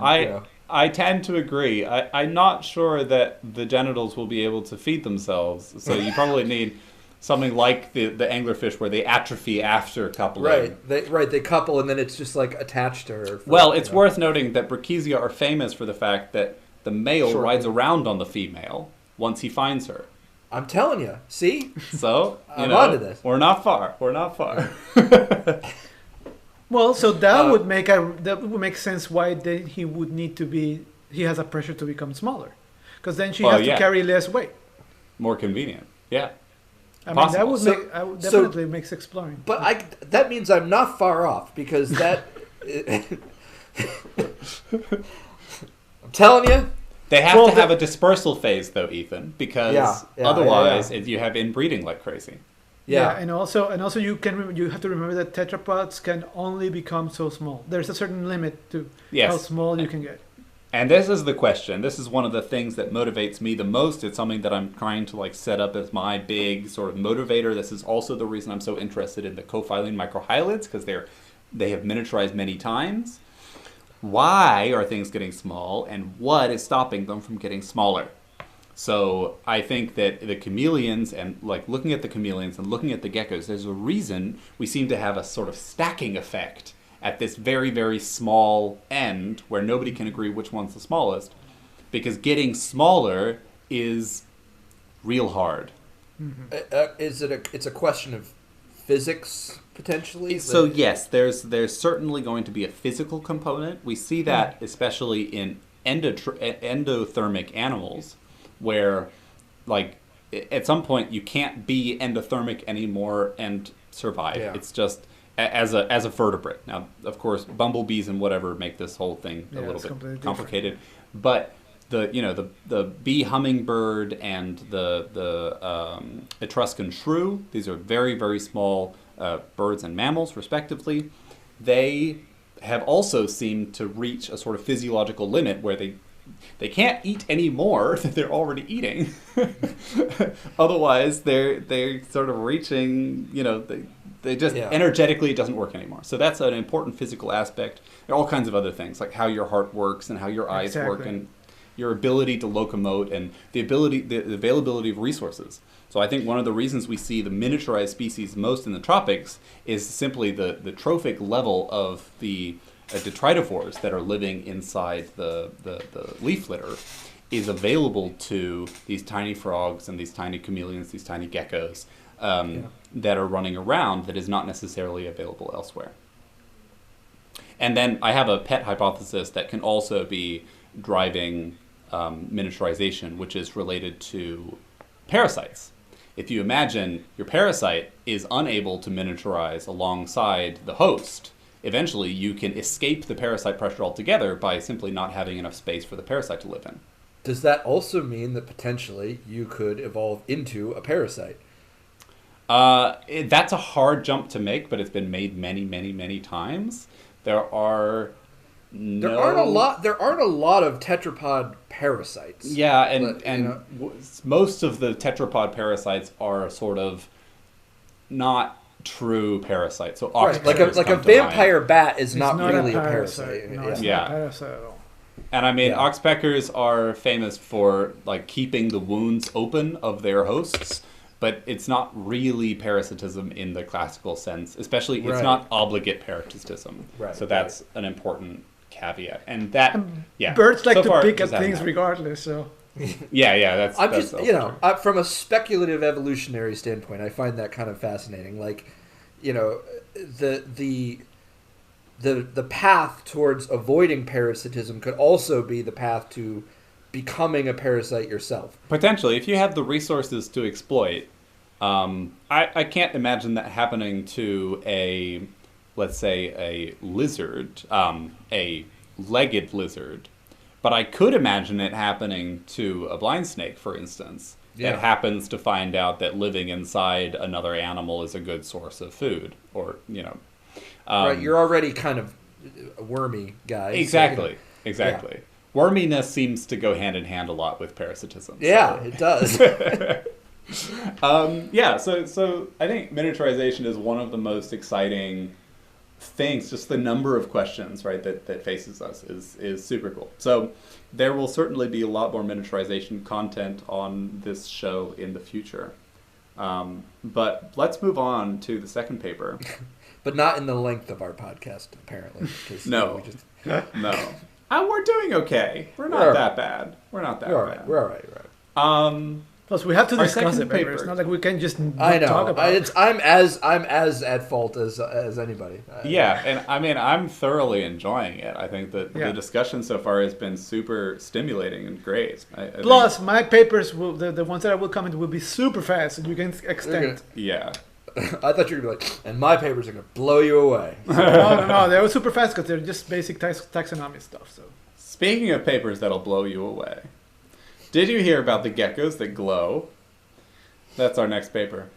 I tend to agree. I'm not sure that the genitals will be able to feed themselves. So you probably need something like the anglerfish where they atrophy after coupling. Right. They couple and then it's just like attached to her. Well, it's worth noting that Brachysia are famous for the fact that the male rides around on the female once he finds her. I'm telling you. See? So, I'm onto this. We're not far. Well, so that would make sense why he has a pressure to become smaller, because then she has to carry less weight. More convenient. Yeah. That would definitely makes exploring. But that means I'm not far off, because that I'm telling you. They have to have a dispersal phase, though, Ethan, because otherwise you have inbreeding like crazy. Yeah, and also you have to remember that tetrapods can only become so small. There's a certain limit to how small you can get. And this is the question. This is one of the things that motivates me the most. It's something that I'm trying to set up as my big sort of motivator. This is also the reason I'm so interested in the co-filene microhylids, because they have miniaturized many times. Why are things getting small, and what is stopping them from getting smaller? So I think that the chameleons, and looking at the chameleons and looking at the geckos, there's a reason we seem to have a sort of stacking effect at this very, very small end where nobody can agree which one's the smallest, because getting smaller is real hard. Mm-hmm. It's a question of physics, potentially? So yes, there's certainly going to be a physical component. We see that especially in endothermic animals, where at some point you can't be endothermic anymore and survive. Yeah. as a vertebrate. Now, of course, bumblebees and whatever make this whole thing a little bit complicated. But the bee hummingbird and the Etruscan shrew, these are very, very small birds and mammals, respectively. They have also seemed to reach a sort of physiological limit where they can't eat any more than they're already eating. Otherwise, they're sort of reaching, they just energetically it doesn't work anymore. So that's an important physical aspect. There are all kinds of other things, like how your heart works and how your eyes work and your ability to locomote and the availability of resources. So I think one of the reasons we see the miniaturized species most in the tropics is simply the trophic level of the detritivores that are living inside the leaf litter is available to these tiny frogs and these tiny chameleons, these tiny geckos that are running around that is not necessarily available elsewhere. And then I have a pet hypothesis that can also be driving miniaturization, which is related to parasites. If you imagine your parasite is unable to miniaturize alongside the host, eventually you can escape the parasite pressure altogether by simply not having enough space for the parasite to live in. Does that also mean that potentially you could evolve into a parasite? That's a hard jump to make, but it's been made many, many, many times. There aren't a lot of tetrapod parasites. Yeah, and most of the tetrapod parasites are sort of not true parasites. So like a vampire bat is not really a parasite. No, it's not a parasite at all. And I mean, oxpeckers are famous for like keeping the wounds open of their hosts, but it's not really parasitism in the classical sense. Especially, it's not obligate parasitism. Right. So that's an important caveat. And that, birds like to pick at things regardless. So. That's. I'm just from a speculative evolutionary standpoint, I find that kind of fascinating. Like, the path towards avoiding parasitism could also be the path to becoming a parasite yourself. Potentially, if you have the resources to exploit. I can't imagine that happening to let's say a lizard, a legged lizard, but I could imagine it happening to a blind snake, for instance, that happens to find out that living inside another animal is a good source of food, or right, you're already kind of a wormy guy. Exactly. Yeah. Worminess seems to go hand in hand a lot with parasitism. Yeah, it does. So I think miniaturization is one of the most exciting things. Just the number of questions, right, that faces us is super cool. So there will certainly be a lot more miniaturization content on this show in the future. But let's move on to the second paper. But not in the length of our podcast, apparently. No. We're doing okay. We're not that bad. We're not that bad. We're all right. Plus, we have to discuss it, paper. It's not like we can just talk about it. I'm as at fault as anybody. And I mean, I'm thoroughly enjoying it. I think that the discussion so far has been super stimulating and great. Plus, my papers, the ones that I will comment will be super fast, and you can extend. I thought you were going to be like, and my papers are going to blow you away. No, they were super fast because they're just basic taxonomy stuff. So, speaking of papers that'll blow you away. Did you hear about the geckos that glow? That's our next paper.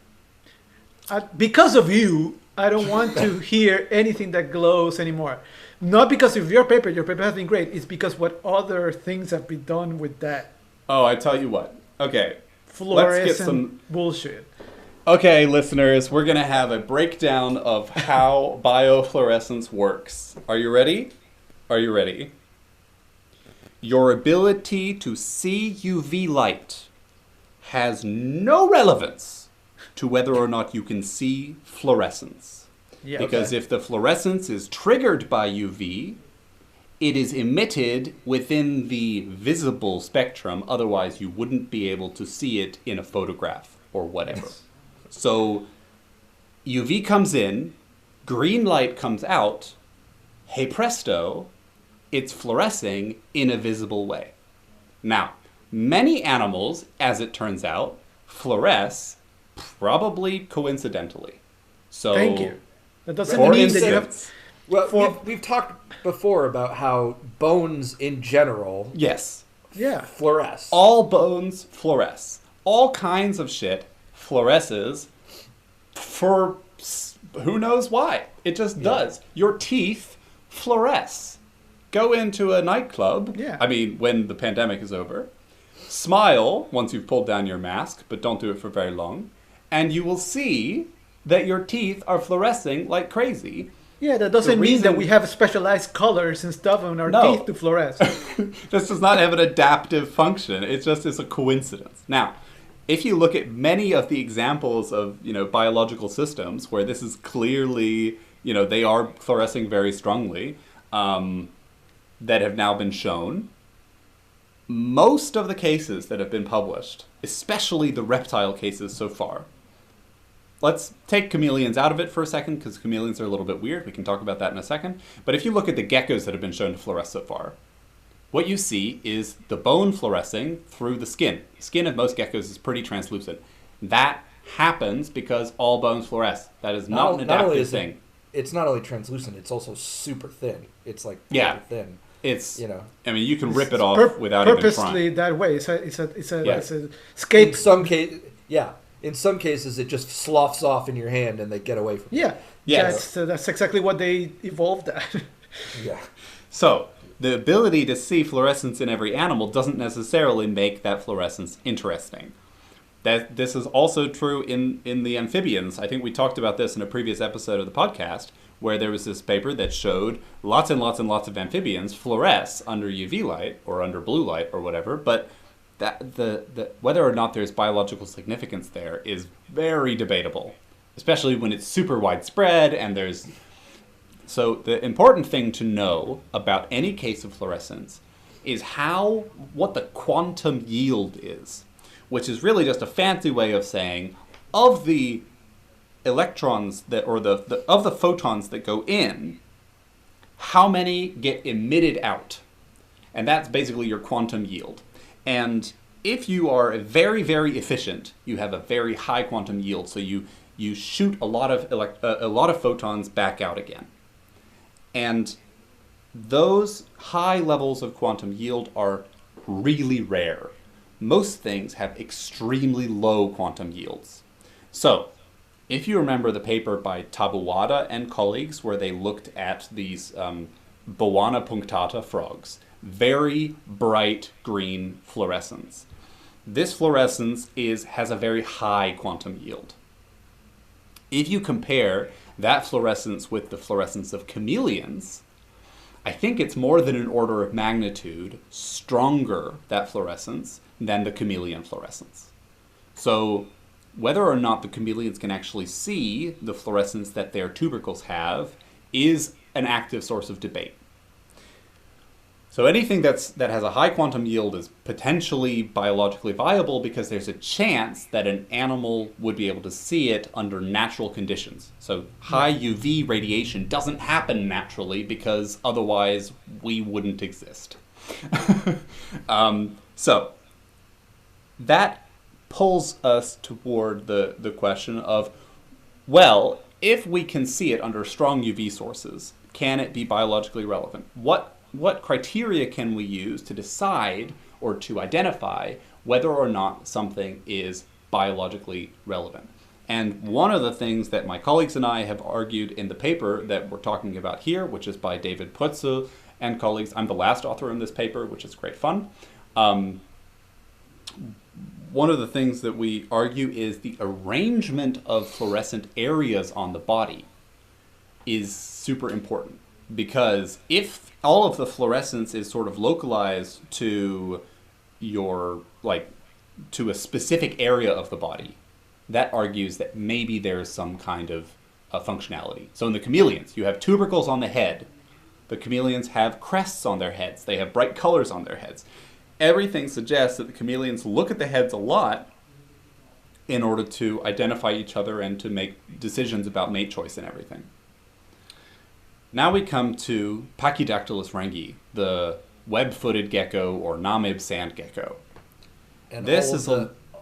Because of you, I don't want to hear anything that glows anymore. Not because of your paper has been great. It's because what other things have been done with that. Oh, I tell you what. Okay. Fluorescent let's get some bullshit. Okay, listeners, we're going to have a breakdown of how biofluorescence works. Are you ready? Your ability to see UV light has no relevance to whether or not you can see fluorescence. Because if the fluorescence is triggered by UV, it is emitted within the visible spectrum. Otherwise, you wouldn't be able to see it in a photograph or whatever. So UV comes in, green light comes out, hey presto, it's fluorescing in a visible way. Now, many animals, as it turns out, fluoresce probably coincidentally. So, thank you. That doesn't For mean that you have. instance, Well, we've talked before about how bones in general yes, Yeah. fluoresce. all bones fluoresce. All kinds of shit fluoresces for who knows why. It just does. Your teeth fluoresce. Go into a nightclub. Yeah. I mean, when the pandemic is over. Smile once you've pulled down your mask, but don't do it for very long. And you will see that your teeth are fluorescing like crazy. Yeah, that doesn't mean that we have specialized colors and stuff on our No. teeth to fluoresce. This does not have an adaptive function. It just is a coincidence. Now, if you look at many of the examples of, biological systems where this is clearly, they are fluorescing very strongly, that have now been shown, most of the cases that have been published, especially the reptile cases so far, let's take chameleons out of it for a second, because chameleons are a little bit weird. We can talk about that in a second. But if you look at the geckos that have been shown to fluoresce so far, what you see is the bone fluorescing through the skin. The skin of most geckos is pretty translucent. That happens because all bones fluoresce. That is not an adaptive thing. It's not only translucent; it's also super thin. It's like Yeah. thin. It's, You know. I mean, you can rip it off without even purposely trying. that way. It's a In escape. some case, yeah. In some cases, it just sloughs off in your hand, and they get away from Yeah. Yes. That's exactly what they evolved at. it. Yeah. So, the ability to see fluorescence in every animal doesn't necessarily make that fluorescence interesting. This is also true in the amphibians. I think we talked about this in a previous episode of the podcast, where there was this paper that showed lots and lots and lots of amphibians fluoresce under UV light or under blue light or whatever, but the whether or not there's biological significance there is very debatable, especially when it's super widespread and there's... So the important thing to know about any case of fluorescence is what the quantum yield is, which is really just a fancy way of saying of the electrons of the photons that go in, how many get emitted out. And that's basically your quantum yield. And if you are very, very efficient, you have a very high quantum yield, so you shoot a lot of photons back out again. And those high levels of quantum yield are really rare. Most things have extremely low quantum yields. So, if you remember the paper by Tabuada and colleagues where they looked at these Boana punctata frogs, very bright green fluorescence. This fluorescence has a very high quantum yield. If you compare that fluorescence with the fluorescence of chameleons, I think it's more than an order of magnitude stronger, that fluorescence, than the chameleon fluorescence. So whether or not the chameleons can actually see the fluorescence that their tubercles have is an active source of debate. So anything that has a high quantum yield is potentially biologically viable because there's a chance that an animal would be able to see it under natural conditions. So high UV radiation doesn't happen naturally because otherwise we wouldn't exist. So that pulls us toward the question of, well, if we can see it under strong UV sources, can it be biologically relevant? What criteria can we use to decide or to identify whether or not something is biologically relevant? And one of the things that my colleagues and I have argued in the paper that we're talking about here, which is by David Putzel and colleagues, I'm the last author in this paper, which is great fun. One of the things that we argue is the arrangement of fluorescent areas on the body is super important. Because if all of the fluorescence is sort of localized to to a specific area of the body, that argues that maybe there's some kind of functionality. So in the chameleons, you have tubercles on the head. The chameleons have crests on their heads. They have bright colors on their heads. Everything suggests that the chameleons look at the heads a lot in order to identify each other and to make decisions about mate choice and everything. Now we come to Pachydactylus rangi, the web-footed gecko or namib sand gecko. And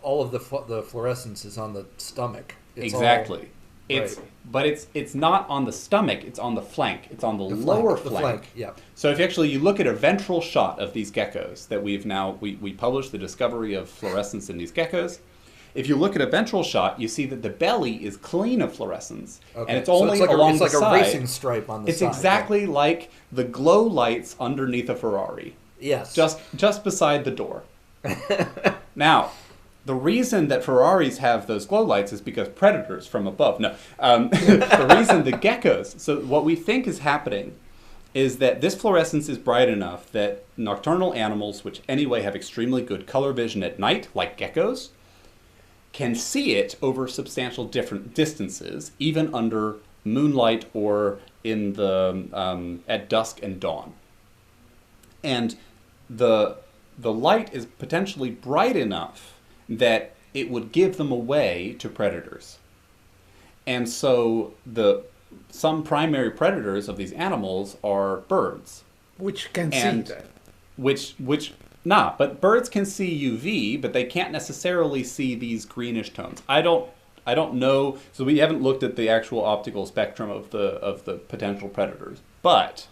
all of the fluorescence is on the stomach. It's exactly. It's Right. but it's not on the stomach. It's on the flank. It's on the lower The flank. flank, yeah. So if you look at a ventral shot of these geckos that we published the discovery of fluorescence in these geckos. If you look at a ventral shot, you see that the belly is clean of fluorescence, Okay. and it's So only like along it's the like side. a racing stripe on the It's side. exactly like the glow lights underneath a Ferrari, Yes. just beside the door. Now, the reason that Ferraris have those glow lights is because predators from above. No, the reason the geckos. So what we think is happening is that this fluorescence is bright enough that nocturnal animals, which anyway have extremely good color vision at night, like geckos, can see it over substantial different distances, even under moonlight or in the at dusk and dawn. And the light is potentially bright enough that it would give them away to predators. And so some primary predators of these animals are birds. Which can see And that. but birds can see UV, but they can't necessarily see these greenish tones. I don't know, so we haven't looked at the actual optical spectrum of the potential predators. But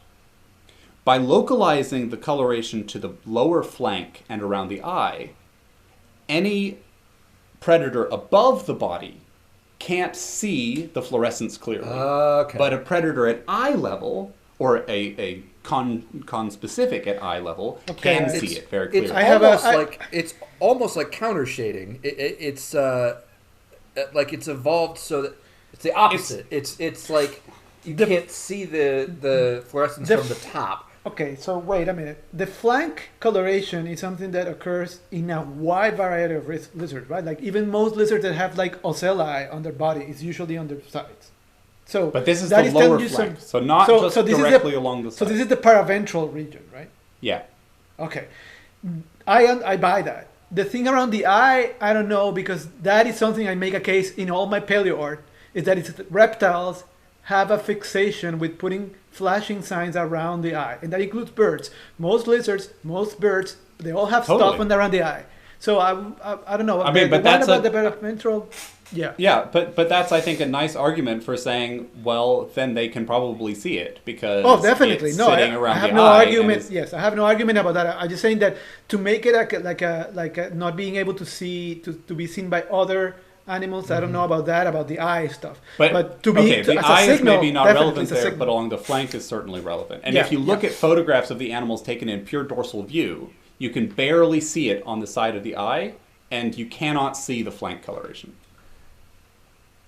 by localizing the coloration to the lower flank and around the eye, any predator above the body can't see the fluorescence clearly. Okay. But a predator at eye level, or a conspecific at eye level, Okay. can see it very clearly. It's almost like counter shading. It's like it's evolved so that it's the opposite. It's like you can't see the fluorescence from the top. Okay, so wait a minute. The flank coloration is something that occurs in a wide variety of lizards, right? Like even most lizards that have like ocelli on their body is usually on their sides. So But this is that the telling lower you flank, some- so not just this is directly along the side. So this is the paraventral region, right? Yeah. Okay, I buy that. The thing around the eye, I don't know, because that is something I make a case in all my paleo art, is that reptiles have a fixation with putting flashing signs around the eye, and that includes birds. Most lizards, most birds, they all have stuff Totally. on around the eye. So I don't know. I mean, but the one that's about the paraventral, yeah. Yeah, but that's, I think, a nice argument for saying, well, then they can probably see it because Oh, definitely. it's No, sitting I around have the no eye and argument. it's- Yes, I have no argument about that. I'm just saying that to make it like a not being able to see to be seen by other animals. I don't know about that, about the eye stuff. But to be okay, the as a eye is signal, maybe not definitely relevant it's a there, signal. but along the flank is certainly relevant. And Yeah, if you look yeah. at photographs of the animals taken in pure dorsal view, you can barely see it on the side of the eye, and you cannot see the flank coloration.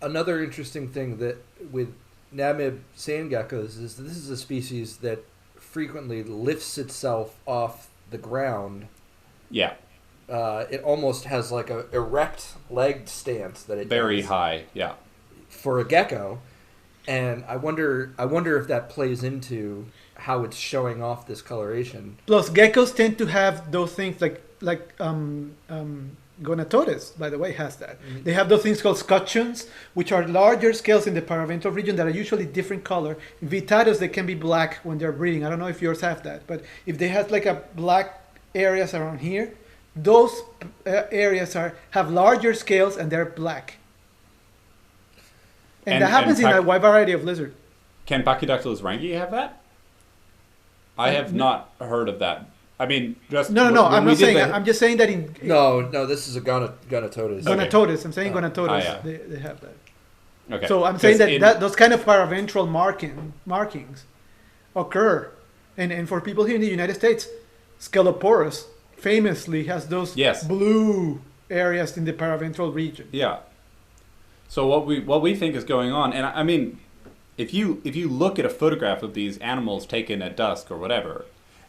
Another interesting thing that with Namib sand geckos is that this is a species that frequently lifts itself off the ground. Yeah, It almost has like a erect legged stance that it very does high. Yeah. for a gecko, and I wonder if that plays into how it's showing off this coloration. Plus, geckos tend to have those things like Gonatodes, by the way, has that. Mm-hmm. They have those things called scutcheons, which are larger scales in the paraventral region that are usually different color. Vitados, they can be black when they're breeding. I don't know if yours have that, but if they have like a black areas around here, those areas have larger scales and they're black. And that happens in a wide variety of lizards. Can Pachyductylus rangi have that? I have not heard of that. I mean, just No. when I'm we not did saying. the- I'm just saying that in No, this is a Gonatodes. Okay. Gonatodes. I'm saying Gonatodes. yeah. They have that. Okay. So I'm saying 'Cause that those kind of paraventral markings occur, and for people here in the United States, Sceloporus famously has those Yes. blue areas in the paraventral region. Yeah. So what we think is going on, and I mean, if you look at a photograph of these animals taken at dusk or whatever,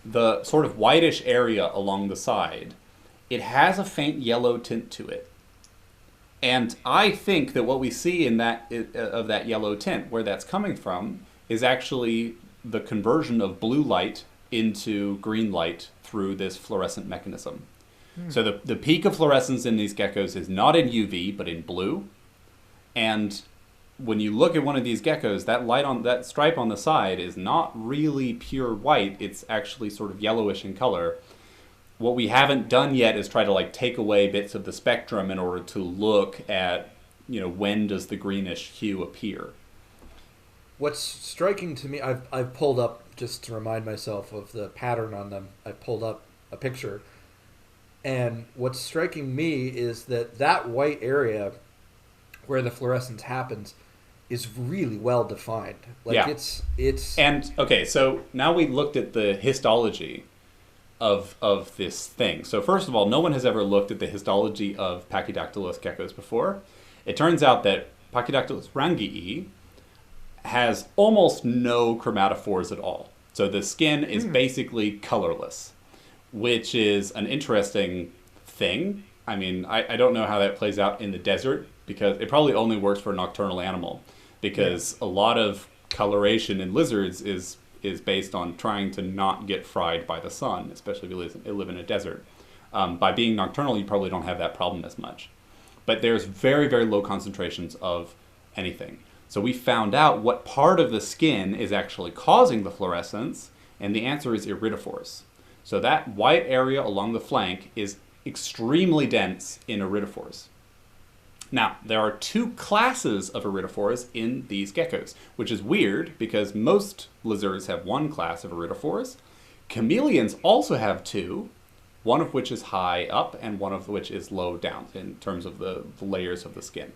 the sort of whitish area along the side, it has a faint yellow tint to it. And I think that what we see in that of that yellow tint, where that's coming from, is actually the conversion of blue light into green light through this fluorescent mechanism. So the peak of fluorescence in these geckos is not in UV, but in blue. And when you look at one of these geckos, that stripe on the side is not really pure white. It's actually sort of yellowish in color. What we haven't done yet is try to like take away bits of the spectrum in order to look at when does the greenish hue appear? What's striking to me, I've pulled up, just to remind myself of the pattern on them, I pulled up a picture. And what's striking me is that white area where the fluorescence happens is really well defined. Like yeah. it's And okay, so now we looked at the histology of this thing. So first of all, no one has ever looked at the histology of Pachydatylus geckos before. It turns out that Pachydatylus rangii has almost no chromatophores at all. So the skin is basically colorless, which is an interesting thing. I mean, I don't know how that plays out in the desert, because it probably only works for a nocturnal animal, because a lot of coloration in lizards is based on trying to not get fried by the sun, especially if you live in a desert. By being nocturnal, you probably don't have that problem as much. But there's very, very low concentrations of anything. So we found out what part of the skin is actually causing the fluorescence, and the answer is iridophores. So that white area along the flank is extremely dense in iridophores. Now, there are two classes of iridophores in these geckos, which is weird because most lizards have one class of iridophores. Chameleons also have two, one of which is high up and one of which is low down in terms of the layers of the skin.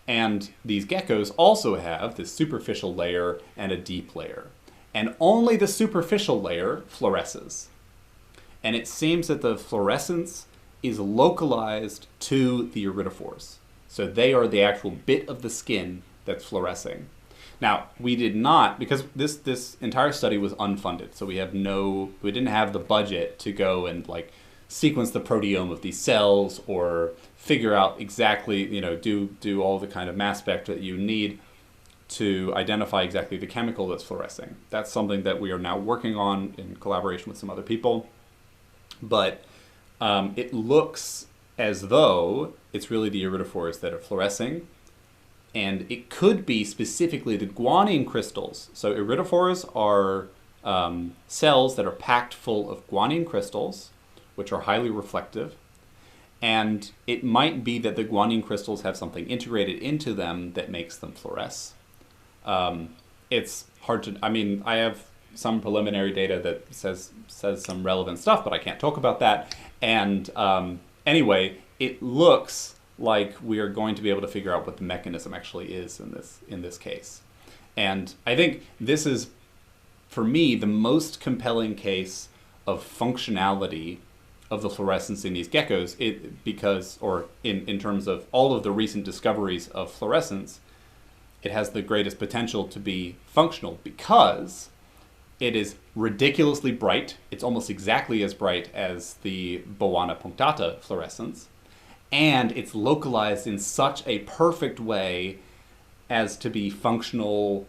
And these geckos also have this superficial layer and a deep layer. And only the superficial layer fluoresces. And it seems that the fluorescence is localized to the iridophores. So they are the actual bit of the skin that's fluorescing. Now, we did not, because this entire study was unfunded, so we didn't have the budget to go and sequence the proteome of these cells or figure out exactly, do all the kind of mass spec that you need to identify exactly the chemical that's fluorescing. That's something that we are now working on in collaboration with some other people. But it looks as though it's really the iridophores that are fluorescing. And it could be specifically the guanine crystals. So iridophores are cells that are packed full of guanine crystals, which are highly reflective. And it might be that the guanine crystals have something integrated into them that makes them fluoresce. It's hard to, I have some preliminary data that says some relevant stuff, but I can't talk about that. And anyway, it looks like we are going to be able to figure out what the mechanism actually is in this case. And I think this is, for me, the most compelling case of functionality of the fluorescence in these geckos, in terms of all of the recent discoveries of fluorescence, it has the greatest potential to be functional because it is ridiculously bright. It's almost exactly as bright as the Boana punctata fluorescence. And it's localized in such a perfect way as to be functional,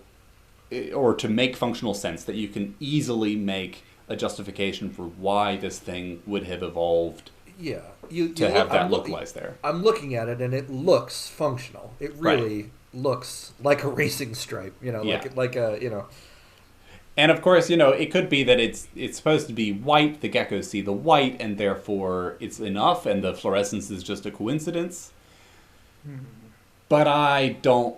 or to make functional sense, that you can easily make a justification for why this thing would have evolved to have that localized there. I'm looking at it and it looks functional. It really looks like a racing stripe, like a. And of course, it could be that it's supposed to be white. The geckos see the white, and therefore it's enough, and the fluorescence is just a coincidence. But I don't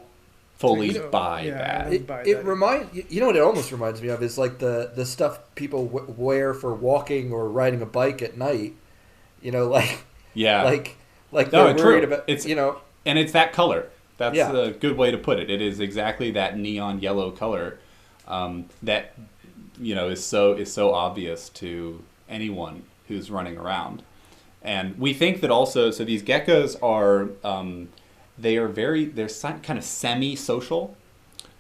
fully buy that. It reminds what it almost reminds me of is like the stuff people wear for walking or riding a bike at night. Like they're worried about and it's that color. That's a good way to put it. It is exactly that neon yellow color. That is so obvious to anyone who's running around. And we think that also, so these geckos are they're kind of semi-social.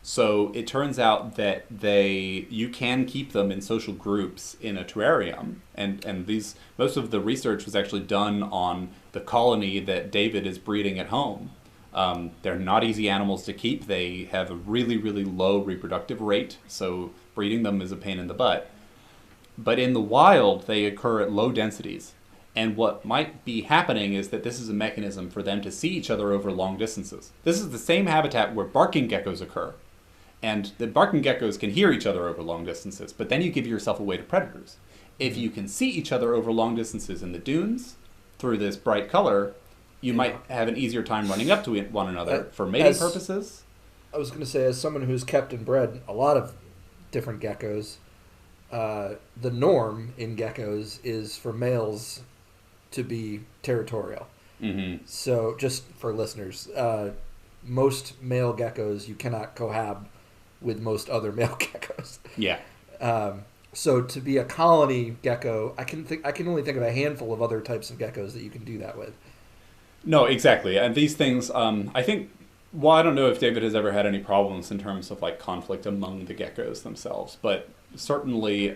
So it turns out that you can keep them in social groups in a terrarium, and most of the research was actually done on the colony that David is breeding at home. They're not easy animals to keep. They have a really, really low reproductive rate, so breeding them is a pain in the butt. But in the wild, they occur at low densities. And what might be happening is that this is a mechanism for them to see each other over long distances. This is the same habitat where barking geckos occur. And the barking geckos can hear each other over long distances, but then you give yourself away to predators. If you can see each other over long distances in the dunes through this bright color, you might have an easier time running up to one another for mating as- purposes. I was going to say, as someone who's kept and bred a lot of different geckos, the norm in geckos is for males to be territorial. Mm-hmm. So, just for listeners, most male geckos you cannot cohab with most other male geckos. Yeah. So, to be a colony gecko, I can only think of a handful of other types of geckos that you can do that with. No, exactly. And these things, I think, well, I don't know if David has ever had any problems in terms of like conflict among the geckos themselves, but certainly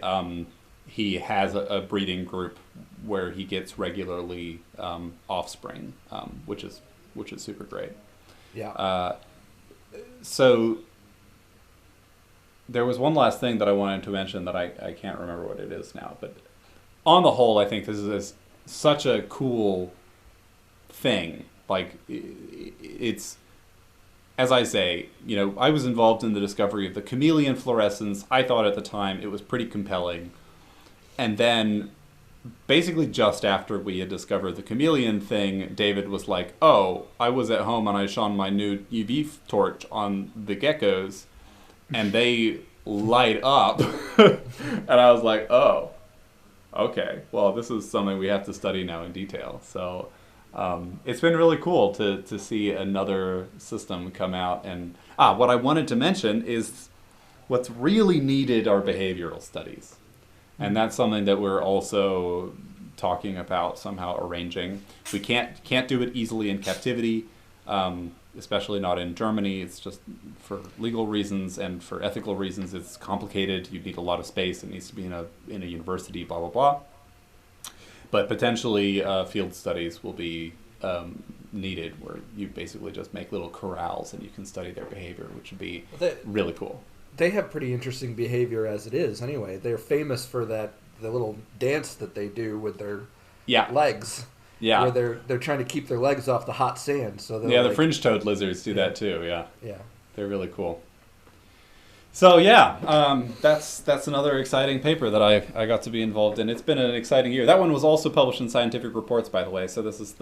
he has a breeding group where he gets regularly offspring, which is super great. Yeah. So there was one last thing that I wanted to mention that I can't remember what it is now, but on the whole, I think this is such a cool thing. Like, it's, as I say, I was involved in the discovery of the chameleon fluorescence. I thought at the time it was pretty compelling. And then basically just after we had discovered the chameleon thing, David was like, oh, I was at home and I shone my new UV torch on the geckos and they light up. And I was like, oh, okay, well, this is something we have to study now in detail. So it's been really cool to see another system come out. And what I wanted to mention is what's really needed are behavioral studies. And that's something that we're also talking about somehow arranging. We can't do it easily in captivity, especially not in Germany. It's just for legal reasons and for ethical reasons. It's complicated. You need a lot of space. It needs to be in a university. Blah blah blah. But potentially field studies will be needed, where you basically just make little corrals and you can study their behavior, which would be really cool. They have pretty interesting behavior as it is anyway. They're famous for the little dance that they do with their legs. Yeah. Where they're trying to keep their legs off the hot sand. So the fringe-toed lizards do that too, yeah. Yeah. They're really cool. So that's another exciting paper that I got to be involved in. It's been an exciting year. That one was also published in Scientific Reports, by the way. So this is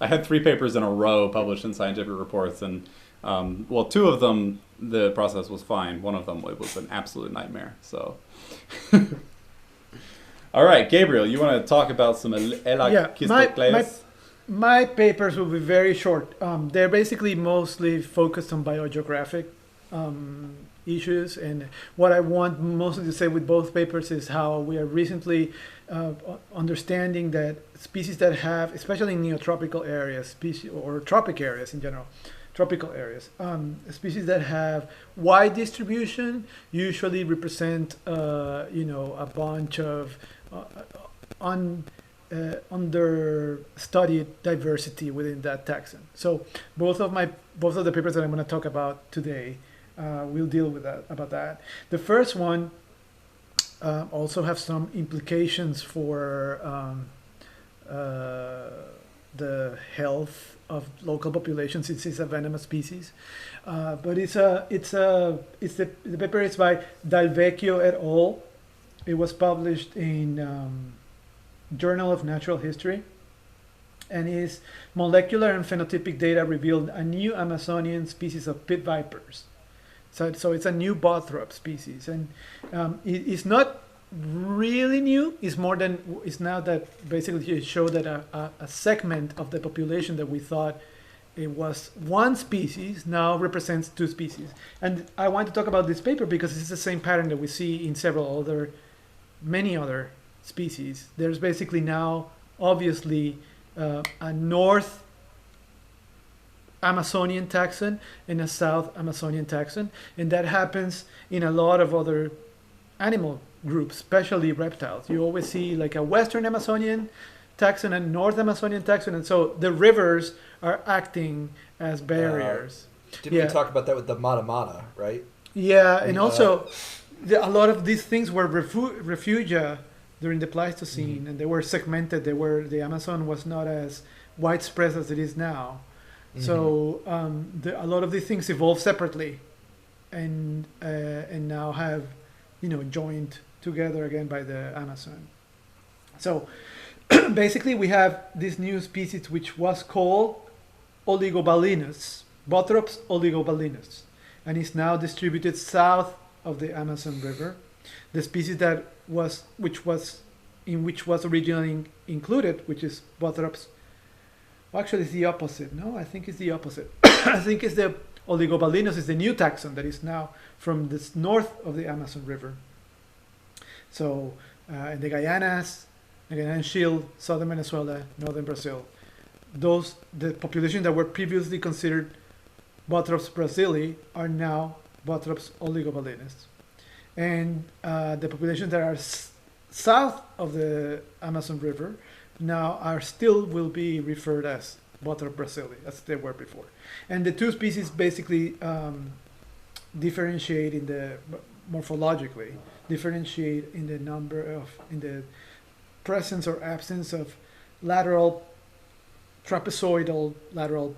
I had 3 papers in a row published in Scientific Reports, and 2 of them the process was fine. One of them it was an absolute nightmare. So, all right, Gabriel, you want to talk about some Elachistocles? My papers will be very short. They're basically mostly focused on biogeographic issues, and what I want mostly to say with both papers is how we are recently understanding that species that have, especially in neotropical areas, or tropic areas in general, tropical areas, species that have wide distribution usually represent a bunch of understudied diversity within that taxon. So both of the papers that I'm going to talk about today will deal with about that. The first one also have some implications for the health of local populations since it's a venomous species. But the paper is by Dalvecchio et al. It was published in Journal of Natural History, and is molecular and phenotypic data revealed a new Amazonian species of pit vipers. So it's a new bothrop species, and it's not really new. It's now that basically it showed that a segment of the population that we thought it was one species now represents 2 species. And I want to talk about this paper because it's the same pattern that we see in many other species. There's basically now obviously a North Amazonian taxon and a South Amazonian taxon, and that happens in a lot of other animal groups, especially reptiles. You always see like a Western Amazonian taxon and North Amazonian taxon, and so the rivers are acting as barriers. Didn't we talk about that with the Mata, right? Yeah, and also a lot of these things were refugia during the Pleistocene, and they were segmented. The Amazon was not as widespread as it is now. So a lot of these things evolved separately, and now have joined together again by the Amazon. So basically we have this new species which was called Oligobalinus, Bothrops oligobalinus, and is now distributed south of the Amazon River. The species which was originally included, which is Bothrops. Well, actually, it's the opposite. No, I think it's the opposite. I think it's the Oligobalinus is the new taxon that is now from the north of the Amazon River. So in the Guyanas, the Guyanan Shield, southern Venezuela, northern Brazil, the populations that were previously considered Bothrops brasili are now Bothrops oligobalinus. And the populations that are south of the Amazon River now will be referred as Bothrops brasili, as they were before. And the two species basically differentiate morphologically, differentiate in the presence or absence of trapezoidal lateral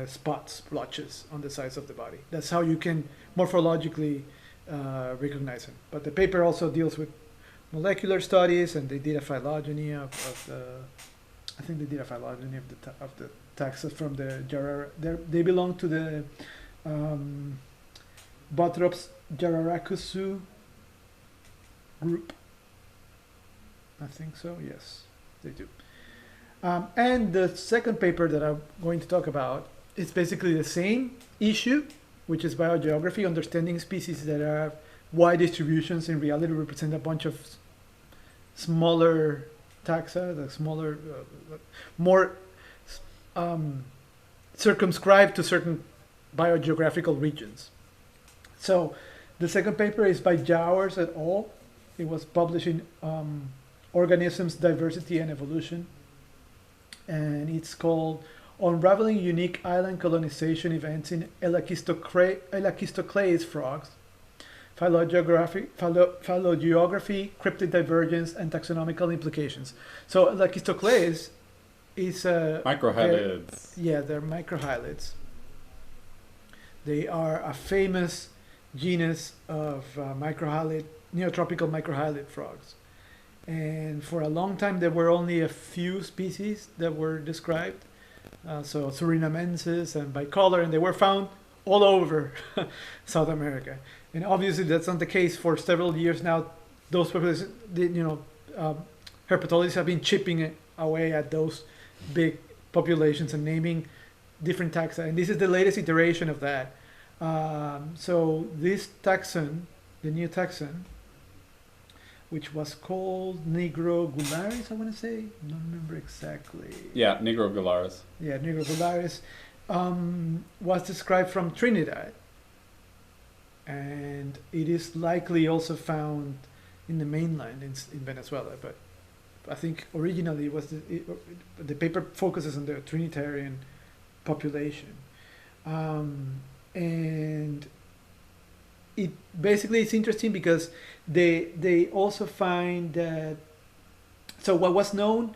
spots, blotches on the sides of the body. That's how you can morphologically recognize them. But the paper also deals with molecular studies, and they did a phylogeny of the taxa from the they belong to the Bothrops jararacusu group. I think so. Yes, they do. And the second paper that I'm going to talk about is basically the same issue, which is biogeography, understanding species that have wide distributions in reality represent a bunch of smaller taxa, the smaller, more circumscribed to certain biogeographical regions. So the second paper is by Jowers et al. It was published in Organisms, Diversity and Evolution. And it's called Unraveling Unique Island Colonization Events in Elachistoclades Frogs, Phylogeography, Cryptid Divergence, and Taxonomical Implications. So Elachistoclades is... microhylids. They're microhylids. They are a famous genus of neotropical microhylid frogs. And for a long time, there were only a few species that were described. So Surinamensis and bicolor, and they were found all over South America. And obviously, that's not the case for several years now. Those populations, herpetologists have been chipping away at those big populations and naming different taxa. And this is the latest iteration of that. So this taxon, the new taxon, which was called Nigrogularis, I want to say. I don't remember exactly. Yeah, Nigrogularis. Yeah, Nigrogularis was described from Trinidad. And it is likely also found in the mainland in Venezuela. But I think originally it was the paper focuses on the Trinitarian population. And it basically it's interesting because they also find that what was known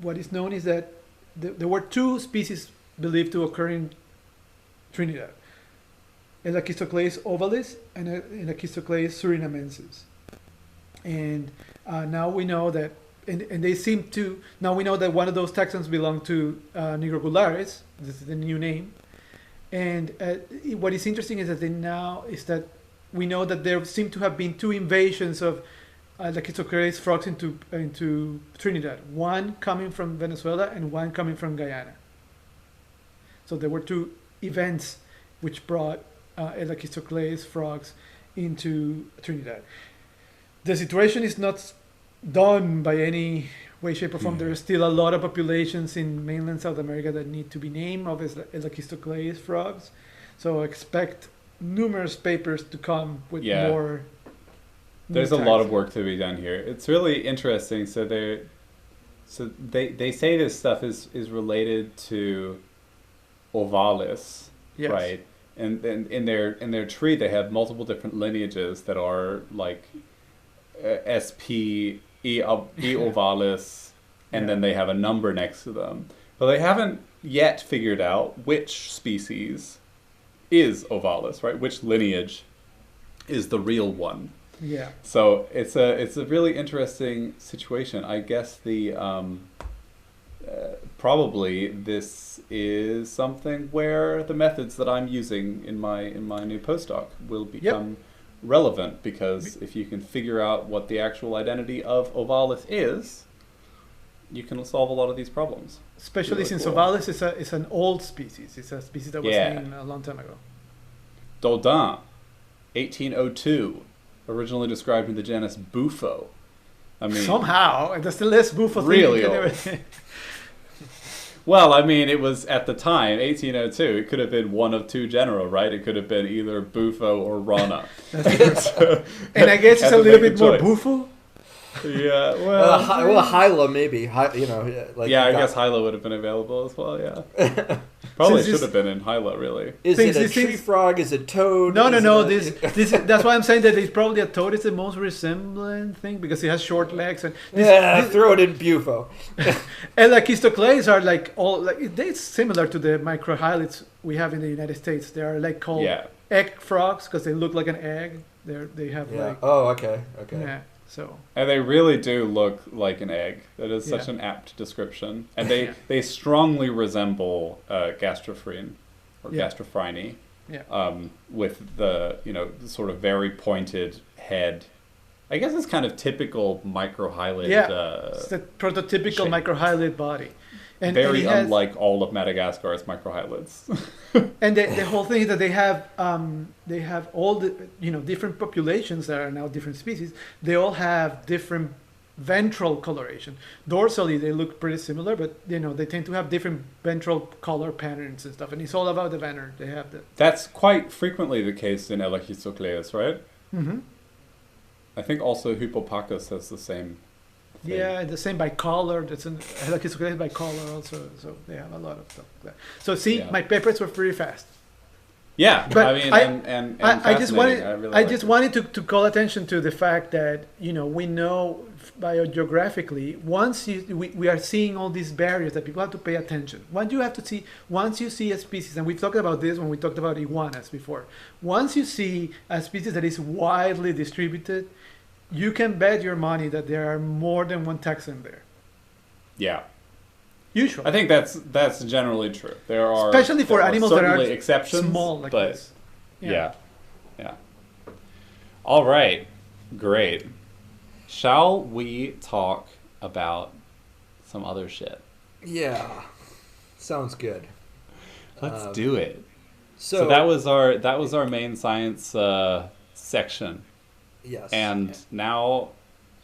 what is known is that there were two species believed to occur in Trinidad, Elachistoclades ovalis and Elachistoclades surinamensis. And now we know that now we know that one of those taxons belong to Nigrogularis. This is the new name. And what is interesting is that we know that there seem to have been two invasions of Elachistoclades frogs into Trinidad. One coming from Venezuela and one coming from Guyana. So there were two events which brought Elachistoclades frogs into Trinidad. The situation is not done by any way, shape, or form. There are still a lot of populations in mainland South America that need to be named of Elachistoclades frogs. So expect numerous papers to come with more. There's a lot of work to be done here. It's really interesting. So they say this stuff is related to Ovalis, yes. Right? And then in their tree they have multiple different lineages that are like SP E ovalis, and then they have a number next to them. But they haven't yet figured out which species is ovalis, right? Which lineage is the real one. Yeah. So it's a really interesting situation. I guess probably this is something where the methods that I'm using in my new postdoc will become relevant, because if you can figure out what the actual identity of Ovalis is, you can solve a lot of these problems. Especially really since cool. Ovalis is an old species. It's a species that was named a long time ago. Daudin, 1802, originally described in the genus Bufo. I mean, somehow that's the less Bufo really thing. old. Well, I mean, it was at the time, 1802. It could have been one of two genera, right? It could have been either Bufo or Rana. And I guess it's a little bit more Bufo. Yeah, well, Hyla maybe. I guess Hyla would have been available as well. Yeah, probably should have been in Hyla, really. Is it a tree frog? Is it toad? No. That's why I'm saying that it's probably a toad. It's the most resembling thing because it has short legs and throw it in Bufo. And like histoclades are like all like it's similar to the microhylids we have in the United States. They are like called egg frogs because they look like an egg. They have like okay. Yeah. So. And they really do look like an egg. That is such an apt description. And they strongly resemble gastrophrene or gastrophrine. Yeah. With the sort of very pointed head. I guess it's kind of typical microhylid. It's the prototypical microhylid body. And very unlike all of Madagascar's microhylids. And the whole thing is that they have all the different populations that are now different species. They all have different ventral coloration. Dorsally they look pretty similar, but they tend to have different ventral color patterns and stuff. And it's all about the vener. They have that. That's quite frequently the case in Elachistocleus, right? Mm-hmm. I think also Hippopacus has the same. Yeah, the same by color. That's like it's by color also. So they have a lot of stuff like that. So my papers were pretty fast. Yeah, but I mean, and I just wanted I wanted to call attention to the fact that we know biogeographically we are seeing all these barriers that people have to pay attention. Once you see a species, and we talked about this when we talked about iguanas before. Once you see a species that is widely distributed, you can bet your money that there are more than one taxon there. Yeah. Usually. I think that's generally true. There are especially for animals that are exceptions, small like but this. Yeah. All right. Great. Shall we talk about some other shit? Yeah. Sounds good. Let's do it. So that was our main science section. Yes. And now,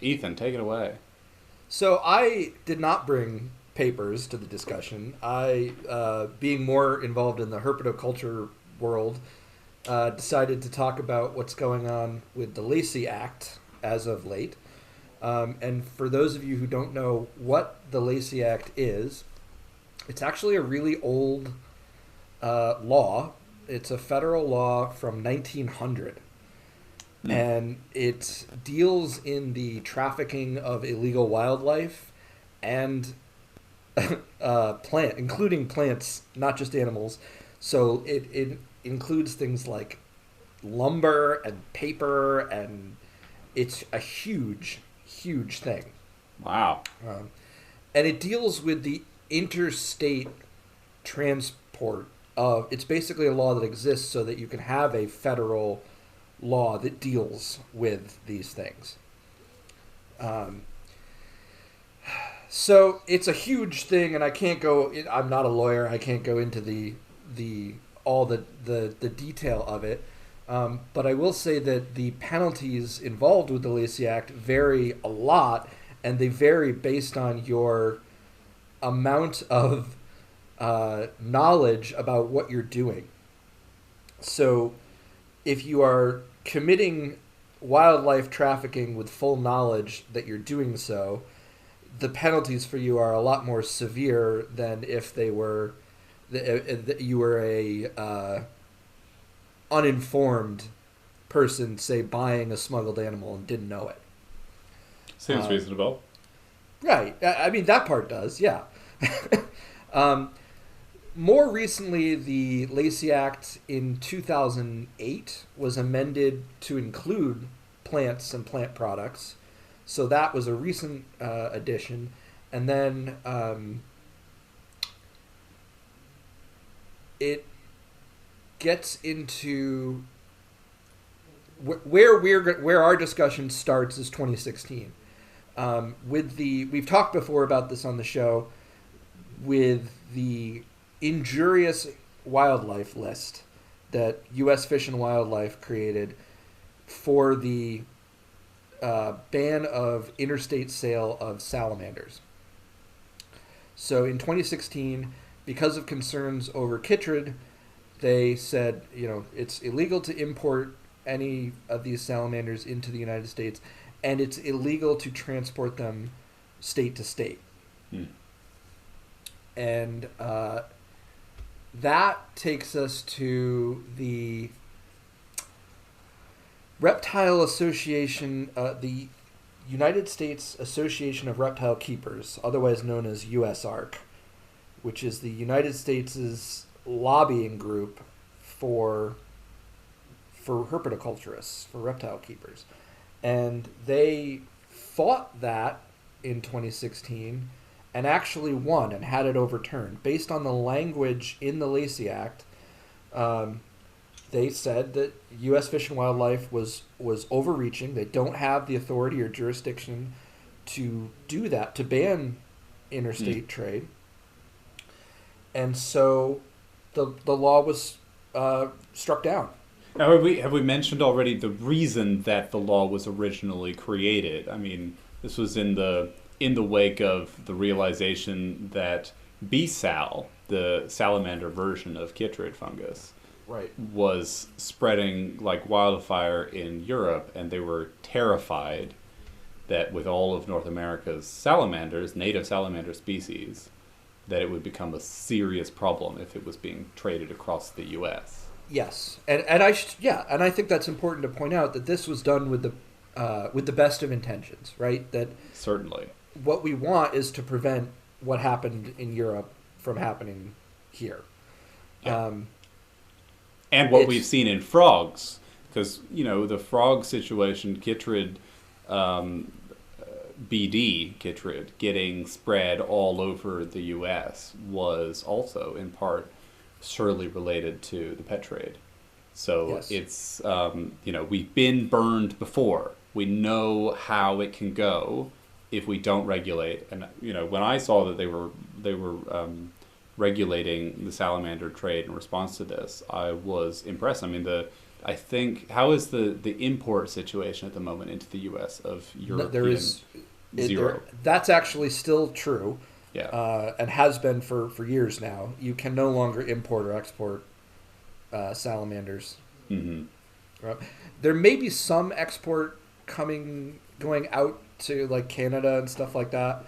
Ethan, take it away. So I did not bring papers to the discussion. I, being more involved in the herpetoculture world, decided to talk about what's going on with the Lacey Act as of late. And for those of you who don't know what the Lacey Act is, it's actually a really old law. It's a federal law from 1900. And it deals in the trafficking of illegal wildlife and including plants, not just animals. So it includes things like lumber and paper, and it's a huge thing. Wow. And it deals with the interstate transport of. It's basically a law that exists so that you can have a federal law that deals with these things. So it's a huge thing, and I can't go. I'm not a lawyer. I can't go into the detail of it. But I will say that the penalties involved with the Lacey Act vary a lot, and they vary based on your amount of knowledge about what you're doing. So if you are committing wildlife trafficking with full knowledge that you're doing so, the penalties for you are a lot more severe than if you were a uninformed person, say, buying a smuggled animal and didn't know it. Seems reasonable. Right. I mean, that part does, yeah. More recently, the Lacey Act in 2008 was amended to include plants and plant products. So that was a recent addition. And then it gets into where our discussion starts is 2016. We've talked before about this on the show, with the injurious wildlife list that U.S. Fish and Wildlife created for the ban of interstate sale of salamanders. So in 2016, because of concerns over chytrid, they said, it's illegal to import any of these salamanders into the United States, and it's illegal to transport them state to state. And that takes us to the Reptile Association, the United States Association of Reptile Keepers, otherwise known as USARK, which is the United States' lobbying group for herpetoculturists, for reptile keepers. And they fought that in 2016 and actually won and had it overturned. Based on the language in the Lacey Act, they said that U.S. Fish and Wildlife was overreaching. They don't have the authority or jurisdiction to do that, to ban interstate trade. And so the law was struck down. Now, have we mentioned already the reason that the law was originally created? I mean, this was in the wake of the realization that B-sal, the salamander version of chytrid fungus, right, was spreading like wildfire in Europe, and they were terrified that with all of North America's salamanders, native salamander species, that it would become a serious problem if it was being traded across the U.S. Yes, and I think that's important to point out that this was done with the best of intentions, right? That certainly what we want is to prevent what happened in Europe from happening here. Yeah. And what we've seen in frogs, because the frog situation, chytrid, BD chytrid, getting spread all over the U.S. was also in part surely related to the pet trade. So yes. It's, we've been burned before. We know how it can go if we don't regulate. And, when I saw that they were regulating the salamander trade in response to this, I was impressed. I mean, how is the import situation at the moment into the U.S. of European zero? That's actually still true. Yeah. And has been for years now. You can no longer import or export salamanders. Mm-hmm. Right. There may be some export going out to like Canada and stuff like that,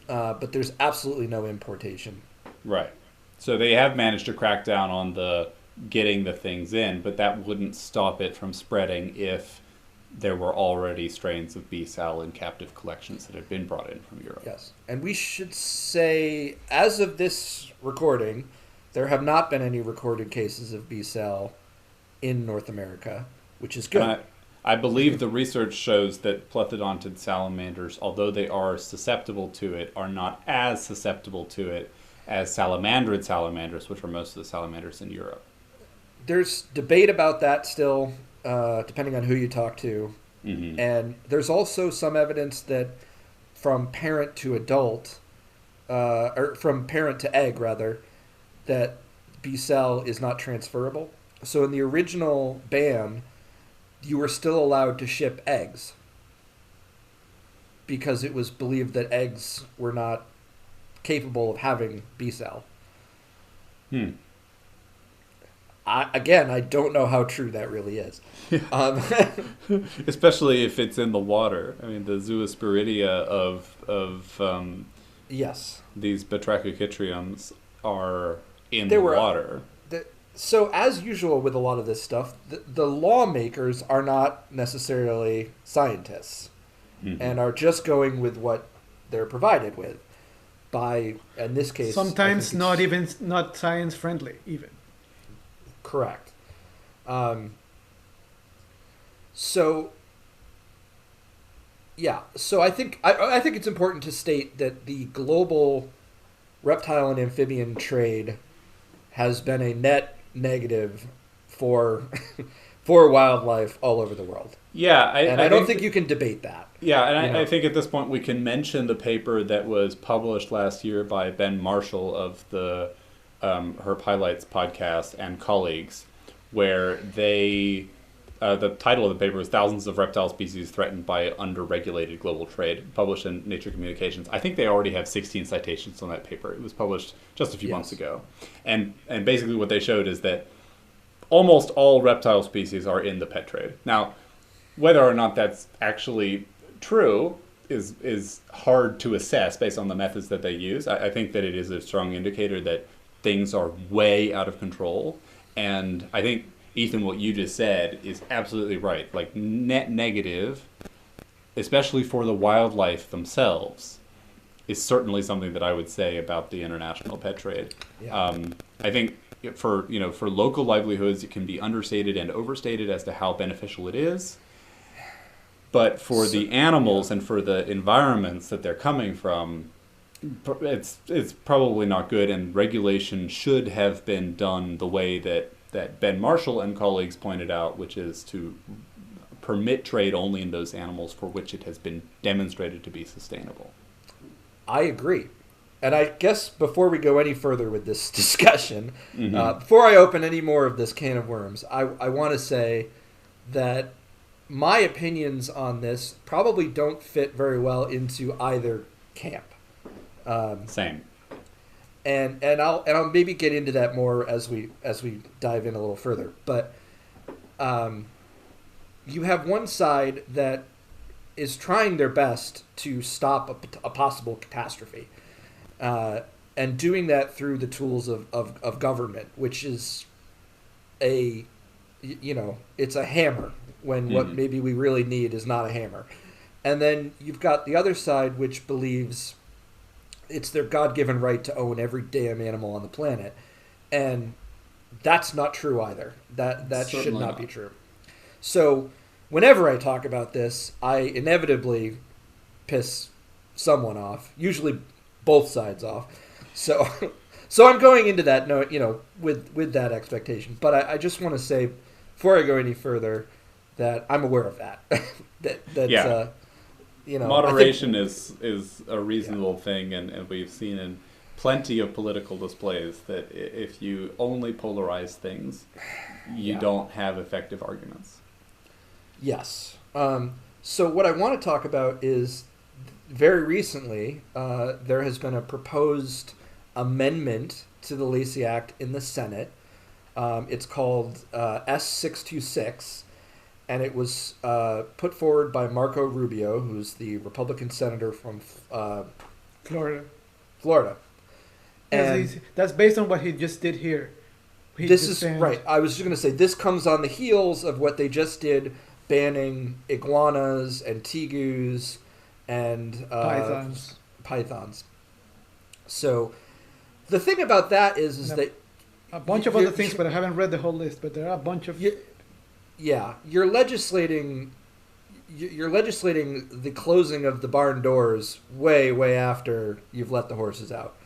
but there's absolutely no importation. Right. So they have managed to crack down on the getting the things in, but that wouldn't stop it from spreading if there were already strains of B-sal in captive collections that had been brought in from Europe. Yes. And we should say, as of this recording, there have not been any recorded cases of B-sal in North America, which is good. I believe the research shows that plethodontid salamanders, although they are susceptible to it, are not as susceptible to it as salamandrid salamanders, which are most of the salamanders in Europe. There's debate about that still, depending on who you talk to. Mm-hmm. And there's also some evidence that from parent to adult, or from parent to egg, rather, that B-sal is not transferable. So in the original ban, you were still allowed to ship eggs because it was believed that eggs were not capable of having B-sal. I don't know how true that really is. Especially if it's in the water. I mean, the zoosporidia of yes, these batrachochytriums are in the water. So as usual with a lot of this stuff, the lawmakers are not necessarily scientists, and are just going with what they're provided with. By, in this case, sometimes not science friendly even. Correct. So Yeah, so I think it's important to state that the global reptile and amphibian trade has been a net negative for for wildlife all over the world. Yeah, I don't think you can debate that. Yeah, and I think at this point we can mention the paper that was published last year by Ben Marshall of the Herp Highlights podcast and colleagues, where they the title of the paper is "Thousands of Reptile Species Threatened by Underregulated Global Trade," published in Nature Communications. I think they already have 16 citations on that paper. It was published just a few months ago, and basically what they showed is that almost all reptile species are in the pet trade. Now, whether or not that's actually true is hard to assess based on the methods that they use. I think that it is a strong indicator that things are way out of control. And I think, Ethan, what you just said is absolutely right. Like, net negative, especially for the wildlife themselves, is certainly something that I would say about the international pet trade. Yeah. I think for local livelihoods, it can be understated and overstated as to how beneficial it is. But for the animals and for the environments that they're coming from, it's probably not good, and regulation should have been done the way that Ben Marshall and colleagues pointed out, which is to permit trade only in those animals for which it has been demonstrated to be sustainable. I agree. And I guess before we go any further with this discussion, before I open any more of this can of worms, I want to say that my opinions on this probably don't fit very well into either camp. Same. And I'll maybe get into that more as we dive in a little further. But you have one side that is trying their best to stop a possible catastrophe, and doing that through the tools of government, which is it's a hammer when what maybe we really need is not a hammer. And then you've got the other side, which believes it's their God-given right to own every damn animal on the planet. And that's not true either. That should not be true. So whenever I talk about this, I inevitably piss someone off, usually both sides off. So I'm going into that with that expectation. But I just want to say, before I go any further, that I'm aware of that. Moderation is a reasonable thing, and we've seen in plenty of political displays that if you only polarize things, you don't have effective arguments. Yes. So what I want to talk about is, very recently, there has been a proposed amendment to the Lacey Act in the Senate. It's called S626. And it was put forward by Marco Rubio, who's the Republican senator from Florida. And that's based on what he just did here. Right. I was just going to say, this comes on the heels of what they just did, banning iguanas and tegus and pythons. So the thing about that is that a bunch of other things, but I haven't read the whole list. But there are a bunch of you're legislating the closing of the barn doors way after you've let the horses out.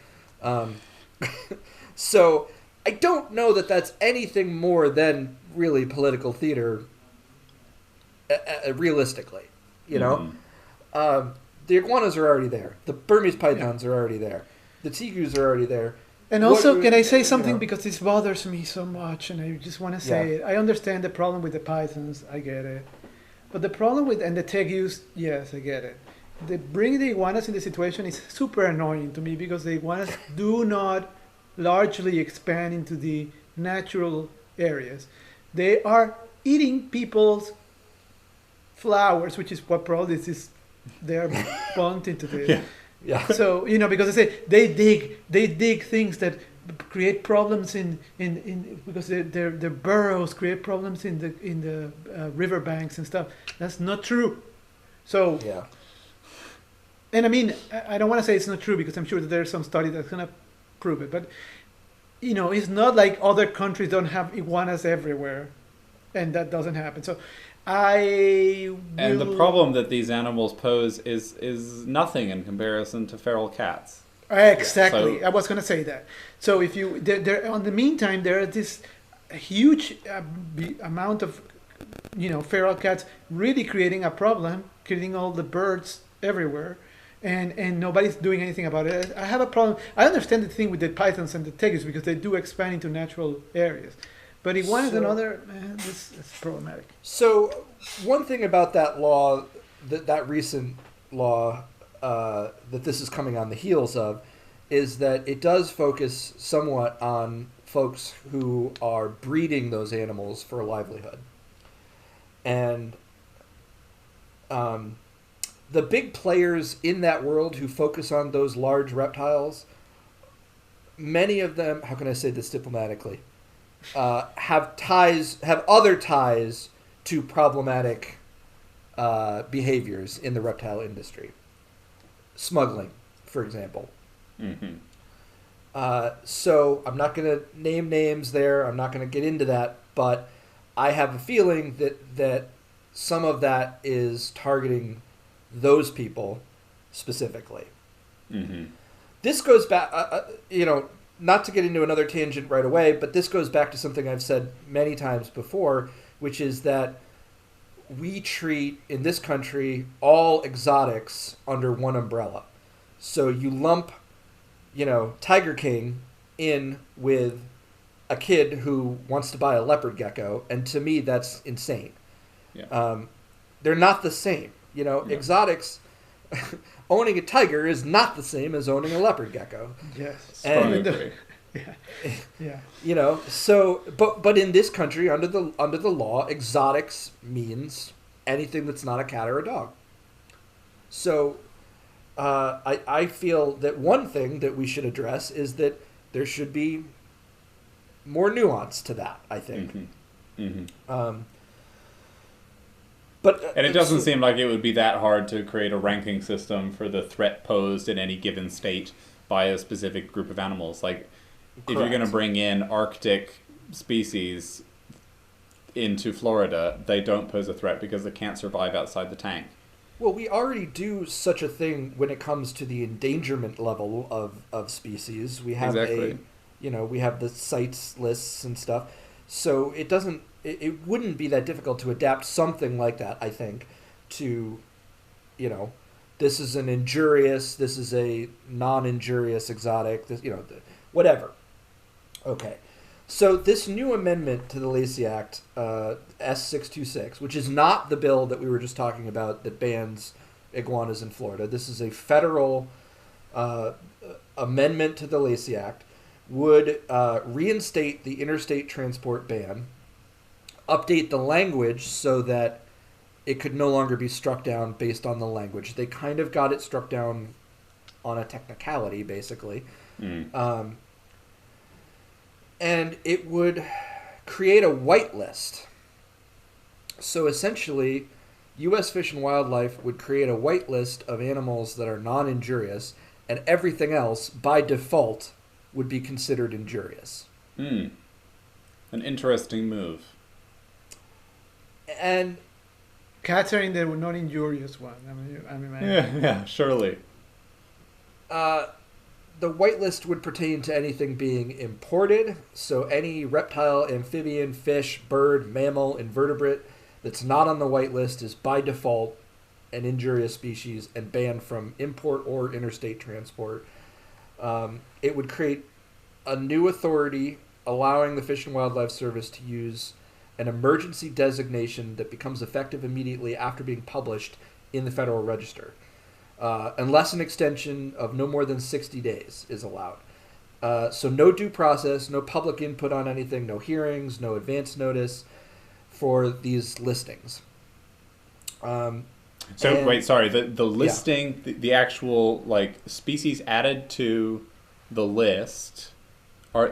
So I don't know that that's anything more than really political theater, realistically. The iguanas are already there. The Burmese pythons are already there. The tegus are already there. And also, can I say something, because this bothers me so much, and I just want to say it. I understand the problem with the pythons, I get it. But the problem with, and the tegus, yes, I get it. Bringing the iguanas in the situation is super annoying to me, because the iguanas do not largely expand into the natural areas. They are eating people's flowers, which is what probably they are bumped into this. Yeah. So because they dig things that create problems in because their burrows create problems in the riverbanks and stuff. That's not true. So and I mean, I don't want to say it's not true, because I'm sure that there's some study that's gonna prove it. But it's not like other countries don't have iguanas everywhere, and that doesn't happen. So I And the will- problem that these animals pose is nothing in comparison to feral cats. Exactly. So- I was going to say that. So if you there on the meantime there is this huge amount of feral cats really creating a problem, creating all the birds everywhere, and nobody's doing anything about it. I have a problem. I understand the thing with the pythons and the tigers because they do expand into natural areas, but iguanas and other, man, this is problematic. So one thing about that law, that recent law that this is coming on the heels of, is that it does focus somewhat on folks who are breeding those animals for a livelihood. And the big players in that world who focus on those large reptiles, many of them, how can I say this diplomatically, have other ties to problematic behaviors in the reptile industry. Smuggling, for example. Mm-hmm. So I'm not going to name names there. I'm not going to get into that, but I have a feeling that some of that is targeting those people specifically. Mm-hmm. This goes back, not to get into another tangent right away, but this goes back to something I've said many times before, which is that we treat, in this country, all exotics under one umbrella. So you lump, Tiger King in with a kid who wants to buy a leopard gecko, and to me, that's insane. Yeah. They're not the same. Exotics, owning a tiger is not the same as owning a leopard gecko. Yes. Strongly And- agree. Yeah. So, but in this country, under the law, exotics means anything that's not a cat or a dog. So, I feel that one thing that we should address is that there should be more nuance to that. I think. Mm-hmm. Mm-hmm. But And it doesn't seem like it would be that hard to create a ranking system for the threat posed in any given state by a specific group of animals. Like, if you're going to bring in Arctic species into Florida, they don't pose a threat because they can't survive outside the tank. Well, we already do such a thing when it comes to the endangerment level of species. We have Exactly. we have the CITES lists and stuff. So it wouldn't be that difficult to adapt something like that, I think, to, this is an injurious, this is a non-injurious exotic, this, whatever. Okay. So this new amendment to the Lacey Act, S626, which is not the bill that we were just talking about that bans iguanas in Florida. This is a federal amendment to the Lacey Act, would reinstate the interstate transport ban, update the language so that it could no longer be struck down based on the language. They kind of got it struck down on a technicality, basically. Mm. And it would create a whitelist. So essentially, U.S. Fish and Wildlife would create a whitelist of animals that are non-injurious, and everything else, by default, would be considered injurious. Mm. An interesting move. And Cats are in the non-injurious one. Man. Yeah, surely. the whitelist would pertain to anything being imported, so any reptile, amphibian, fish, bird, mammal, invertebrate that's not on the whitelist is by default an injurious species and banned from import or interstate transport. It would create a new authority allowing the Fish and Wildlife Service to use an emergency designation that becomes effective immediately after being published in the Federal Register, unless an extension of no more than 60 days is allowed. So no due process, no public input on anything, no hearings, no advance notice for these listings. Wait, sorry. The listing, the actual species added to the list,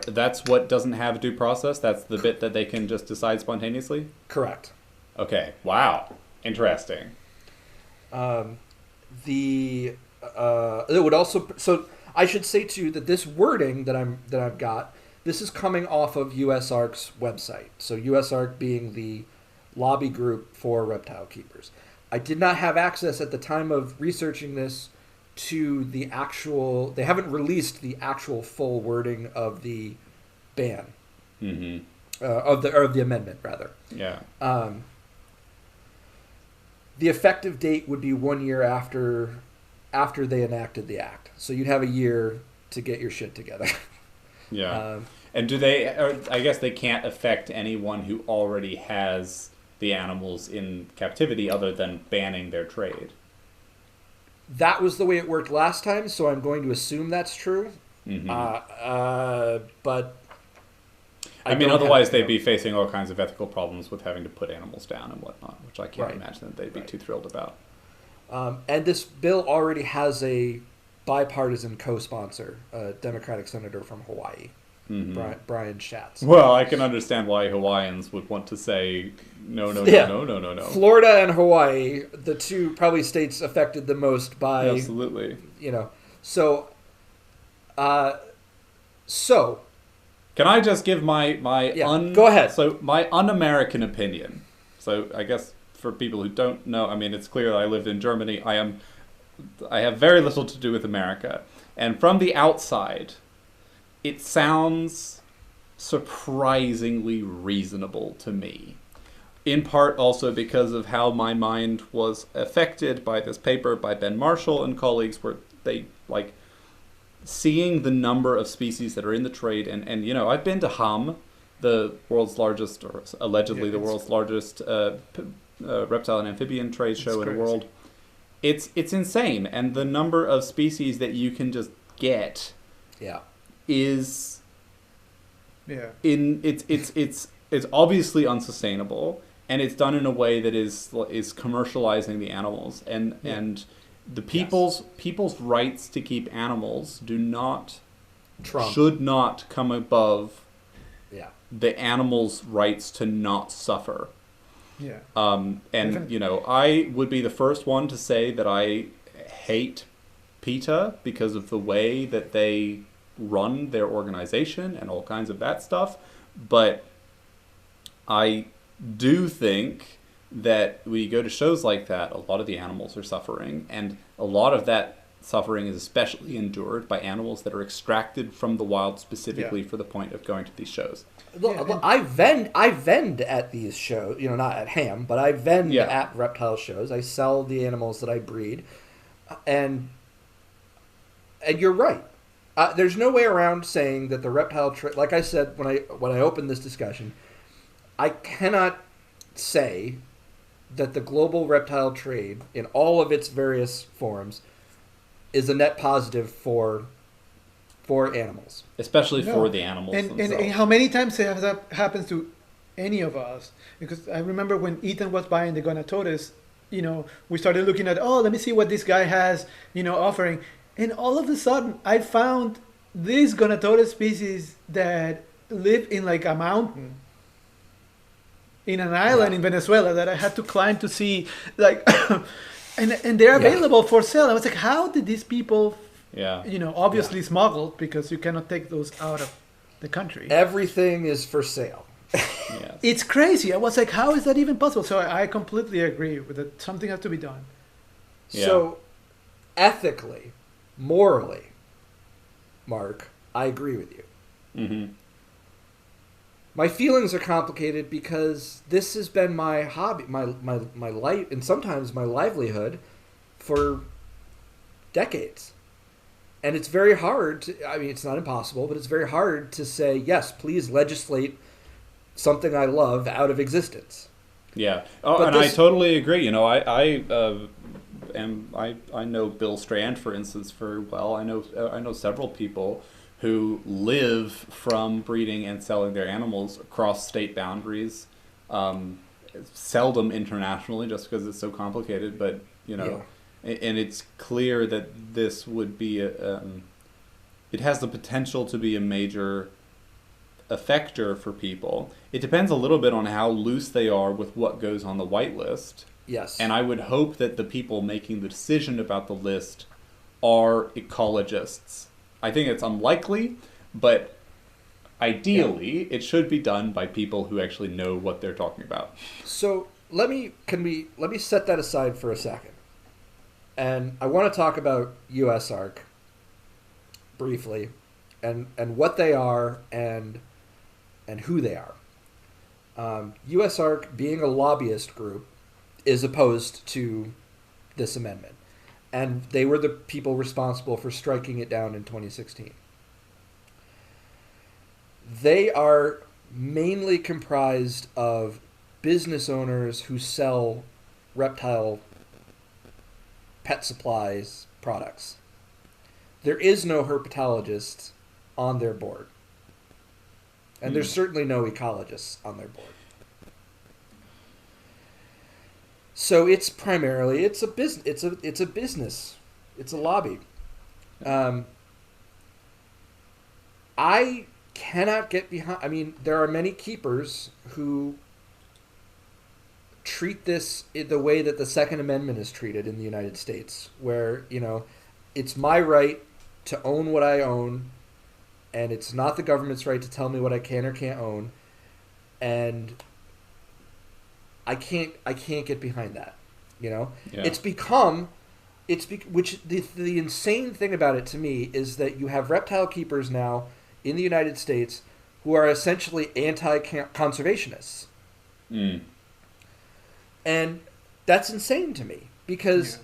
that's what doesn't have due process. That's the bit that they can just decide spontaneously. Correct. Okay. Wow. Interesting. It would also, so I should say too that this wording that I've got, this is coming off of USARC's website. So USARC being the lobby group for reptile keepers. I did not have access at the time of researching this to the actual. They haven't released the actual full wording of the ban, of the amendment rather. Yeah. The effective date would be 1 year after they enacted the act. So you'd have a year to get your shit together. Yeah. And do they? I guess they can't affect anyone who already has the animals in captivity, other than banning their trade. That was the way it worked last time, so I'm going to assume that's true. But I mean, otherwise they'd be facing all kinds of ethical problems with having to put animals down and whatnot, which I can't imagine that they'd be too thrilled about. And this bill already has a bipartisan co-sponsor, a Democratic senator from Hawaii, Brian Schatz. Well, I can understand why Hawaiians would want to say no. Florida and Hawaii, the two probably states affected the most by... Absolutely. So... Can I just give my go ahead. So my un-American opinion. So I guess for people who don't know, I mean, it's clear that I lived in Germany. I have very little to do with America. And from the outside, it sounds surprisingly reasonable to me. In part also because of how my mind was affected by this paper by Ben Marshall and colleagues, where they, like, seeing the number of species that are in the trade, and I've been to Hamm, the world's largest, or allegedly the world's largest reptile and amphibian trade show in the world. It's insane, and the number of species that you can just get is it's obviously unsustainable, and it's done in a way that is commercializing the animals, and the people's rights to keep animals should not come above the animals' rights to not suffer. Yeah. I would be the first one to say that I hate PETA because of the way that they run their organization and all kinds of that stuff. But I do think that when you go to shows like that, a lot of the animals are suffering, and a lot of that suffering is especially endured by animals that are extracted from the wild specifically for the point of going to these shows. Look, I vend at these shows, not at Ham, but I vend at reptile shows. I sell the animals that I breed, and you're right. There's no way around saying that the reptile trade. Like I said when I opened this discussion, I cannot say that the global reptile trade in all of its various forms is a net positive for animals, especially for the animals and how many times that happens to any of us? Because I remember when Ethan was buying the Gonatodes, we started looking at, let me see what this guy has, offering, and all of a sudden I found these Gonatodes species that live in like a mountain in an island in Venezuela that I had to climb to see, like, and they're available for sale. I was like, how did these people, obviously smuggled, because you cannot take those out of the country. Everything is for sale. Yes. It's crazy. I was like, how is that even possible? So I completely agree with it. Something has to be done. Yeah. So, ethically, morally, Mark, I agree with you. Mm-hmm. My feelings are complicated because this has been my hobby, my life, and sometimes my livelihood for decades. And it's very hard it's not impossible, but it's very hard to say, yes, please legislate something I love out of existence. Yeah. I totally agree. I know Bill Strand, for instance, very well. I know several people who live from breeding and selling their animals across state boundaries, seldom internationally, just because it's so complicated. But and it's clear that this would be it has the potential to be a major effector for people. It depends a little bit on how loose they are with what goes on the whitelist. Yes. And I would hope that the people making the decision about the list are ecologists. I think it's unlikely, but Ideally, it should be done by people who actually know what they're talking about. So let me set that aside for a second, and I want to talk about USARC briefly, and what they are and who they are. USARC, being a lobbyist group, is opposed to this amendment, and they were the people responsible for striking it down in 2016. They are mainly comprised of business owners who sell reptile pet supplies products. There is no herpetologist on their board. And there's certainly no ecologists on their board. So it's primarily it's a business. It's a lobby. I cannot get behind. I mean, there are many keepers who treat this the way that the Second Amendment is treated in the United States, where, it's my right to own what I own, and it's not the government's right to tell me what I can or can't own, and I can't get behind that. Yeah. Which the insane thing about it to me is that you have reptile keepers now in the United States who are essentially anti-conservationists. And that's insane to me, because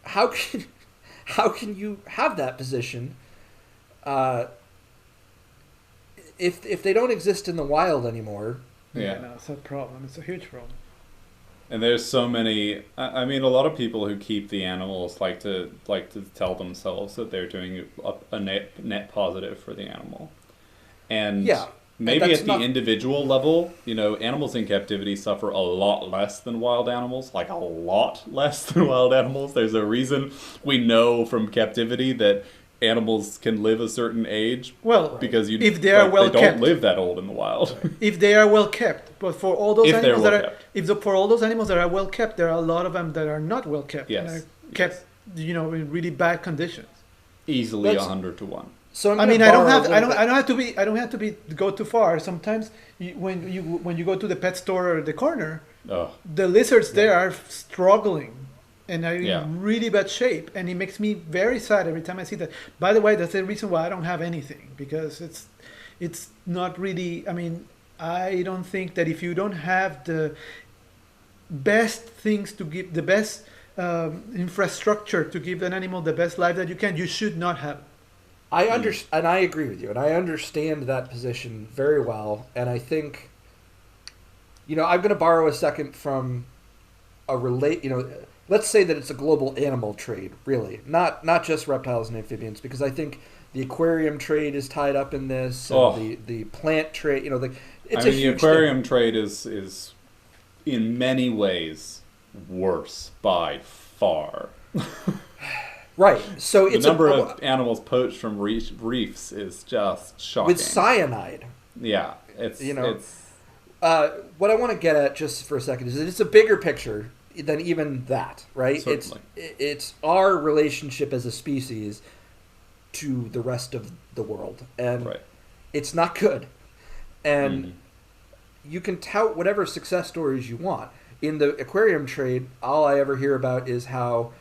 how can you have that position if they don't exist in the wild anymore? Yeah, no, it's a problem. It's a huge problem. And there's so many. I mean, a lot of people who keep the animals like to tell themselves that they're doing a net positive for the animal, and maybe at the individual level, animals in captivity suffer a lot less than wild animals, like a lot less than wild animals. There's a reason we know from captivity that animals can live a certain age. Well, because if they are well they kept, don't live that old in the wild. If they are well kept, but for all those animals for all those animals that are well kept, there are a lot of them that are not well kept and are kept, in really bad conditions. Easily 100 to 1. So I don't have to go too far. Sometimes when you go to the pet store or the corner, the lizards there are struggling and are in really bad shape, and it makes me very sad every time I see that. By the way, that's the reason why I don't have anything, because it's not really. I mean, I don't think that if you don't have the best things to give, the best infrastructure to give an animal the best life that you can, you should not have it. I understand, and I agree with you, and I understand that position very well. And I think, I'm going to borrow a second from let's say that it's a global animal trade, really, not just reptiles and amphibians, because I think the aquarium trade is tied up in this, and the plant trade. The aquarium trade is in many ways worse by far. Right. So the number of animals poached from reefs is just shocking. With cyanide. Yeah, it's what I want to get at just for a second is that it's a bigger picture than even that, right? Certainly. It's our relationship as a species to the rest of the world, and it's not good. And you can tout whatever success stories you want. In the aquarium trade, all I ever hear about is how,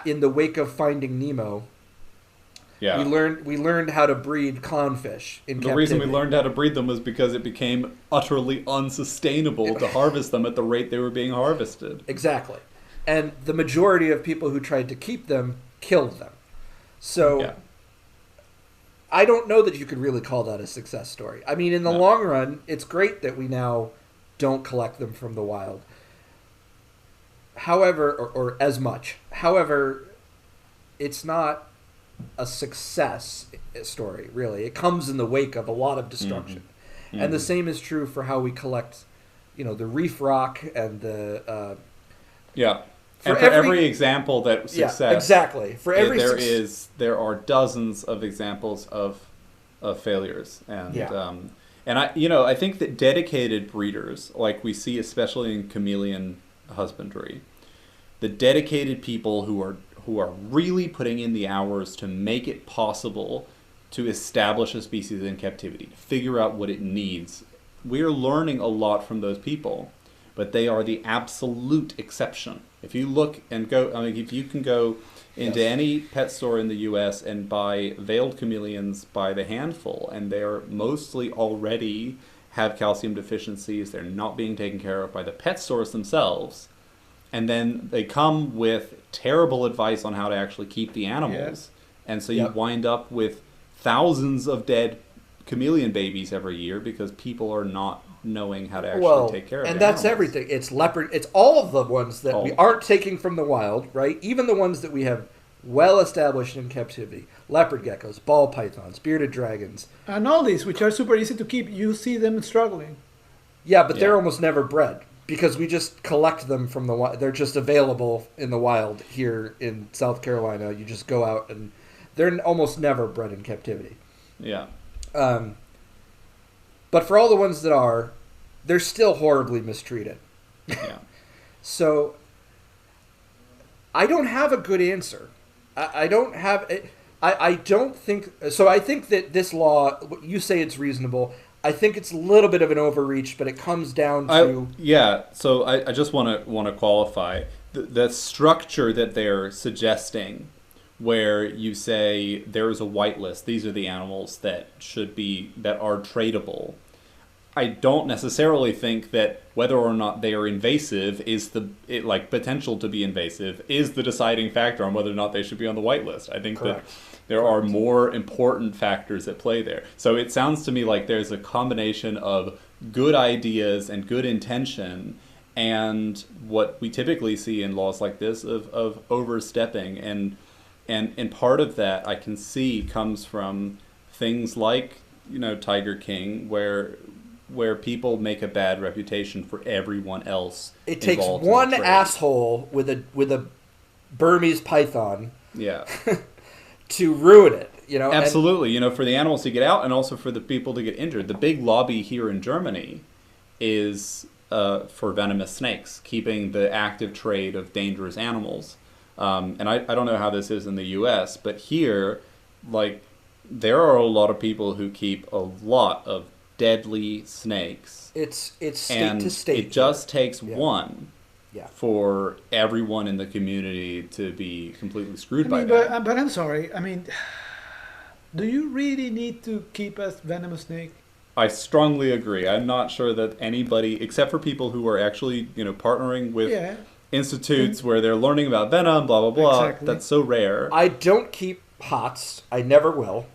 in the wake of Finding Nemo, we learned how to breed clownfish in captivity. The reason we learned how to breed them was because it became utterly unsustainable to harvest them at the rate they were being harvested. Exactly. And the majority of people who tried to keep them killed them. So I don't know that you could really call that a success story. I mean, in the long run, it's great that we now don't collect them from the wild. However, or as much. However, it's not a success story, really. It comes in the wake of a lot of destruction. And the same is true for how we collect, the reef rock and the... For every example that success... Yeah, exactly. For every there are dozens of examples of failures. And I think that dedicated breeders, like we see especially in chameleon husbandry, the dedicated people who are really putting in the hours to make it possible to establish a species in captivity, to figure out what it needs. We are learning a lot from those people, but they are the absolute exception. If you look and go, I mean, if you can go into any pet store in the U.S. and buy veiled chameleons by the handful, and they're mostly already have calcium deficiencies, they're not being taken care of by the pet stores themselves, and then they come with terrible advice on how to actually keep the animals, and so you wind up with thousands of dead chameleon babies every year because people are not knowing how to actually take care of and the that's animals. everything. It's leopard. It's all of the ones that we aren't taking from the wild, right? Even the ones that we have well established in captivity: leopard geckos, ball pythons, bearded dragons, and all these, which are super easy to keep. You see them struggling. Yeah, but they're almost never bred because we just collect them from the wild. They're just available in the wild here in South Carolina. You just go out and they're almost never bred in captivity. Yeah. But for all the ones that are, they're still horribly mistreated. Yeah. So I don't have a good answer. I don't have. I don't think so. I think that this law, you say it's reasonable. I think it's a little bit of an overreach, but it comes down to So I just want to qualify the structure that they're suggesting, where you say there is a whitelist. These are the animals that are tradable. I don't necessarily think that whether or not they are invasive is potential to be invasive is the deciding factor on whether or not they should be on the whitelist. I think that there are more important factors at play there. So it sounds to me like there's a combination of good ideas and good intention and what we typically see in laws like this of overstepping. And part of that I can see comes from things like, Tiger King, where people make a bad reputation for everyone else. It takes one asshole with a Burmese python. Yeah. To ruin it, Absolutely, for the animals to get out and also for the people to get injured. The big lobby here in Germany is for venomous snakes, keeping the active trade of dangerous animals. And I don't know how this is in the U.S., but here, there are a lot of people who keep a lot of deadly snakes. It's state to state. It just takes one. Yeah. For everyone in the community to be completely screwed by that. But I'm sorry. I mean, do you really need to keep a venomous snake? I strongly agree. I'm not sure that anybody, except for people who are actually, partnering with institutes where they're learning about venom, blah, blah, blah. Exactly. That's so rare. I don't keep hots. I never will.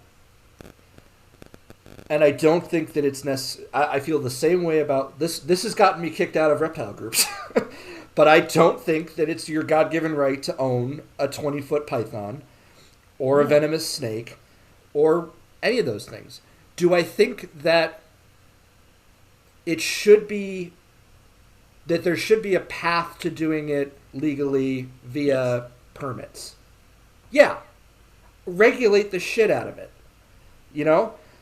And I don't think that it's necessary. I feel the same way about this. This has gotten me kicked out of reptile groups. But I don't think that it's your God-given right to own a 20-foot python or a venomous snake or any of those things. Do I think that there should be a path to doing it legally via permits? Yeah. Regulate the shit out of it.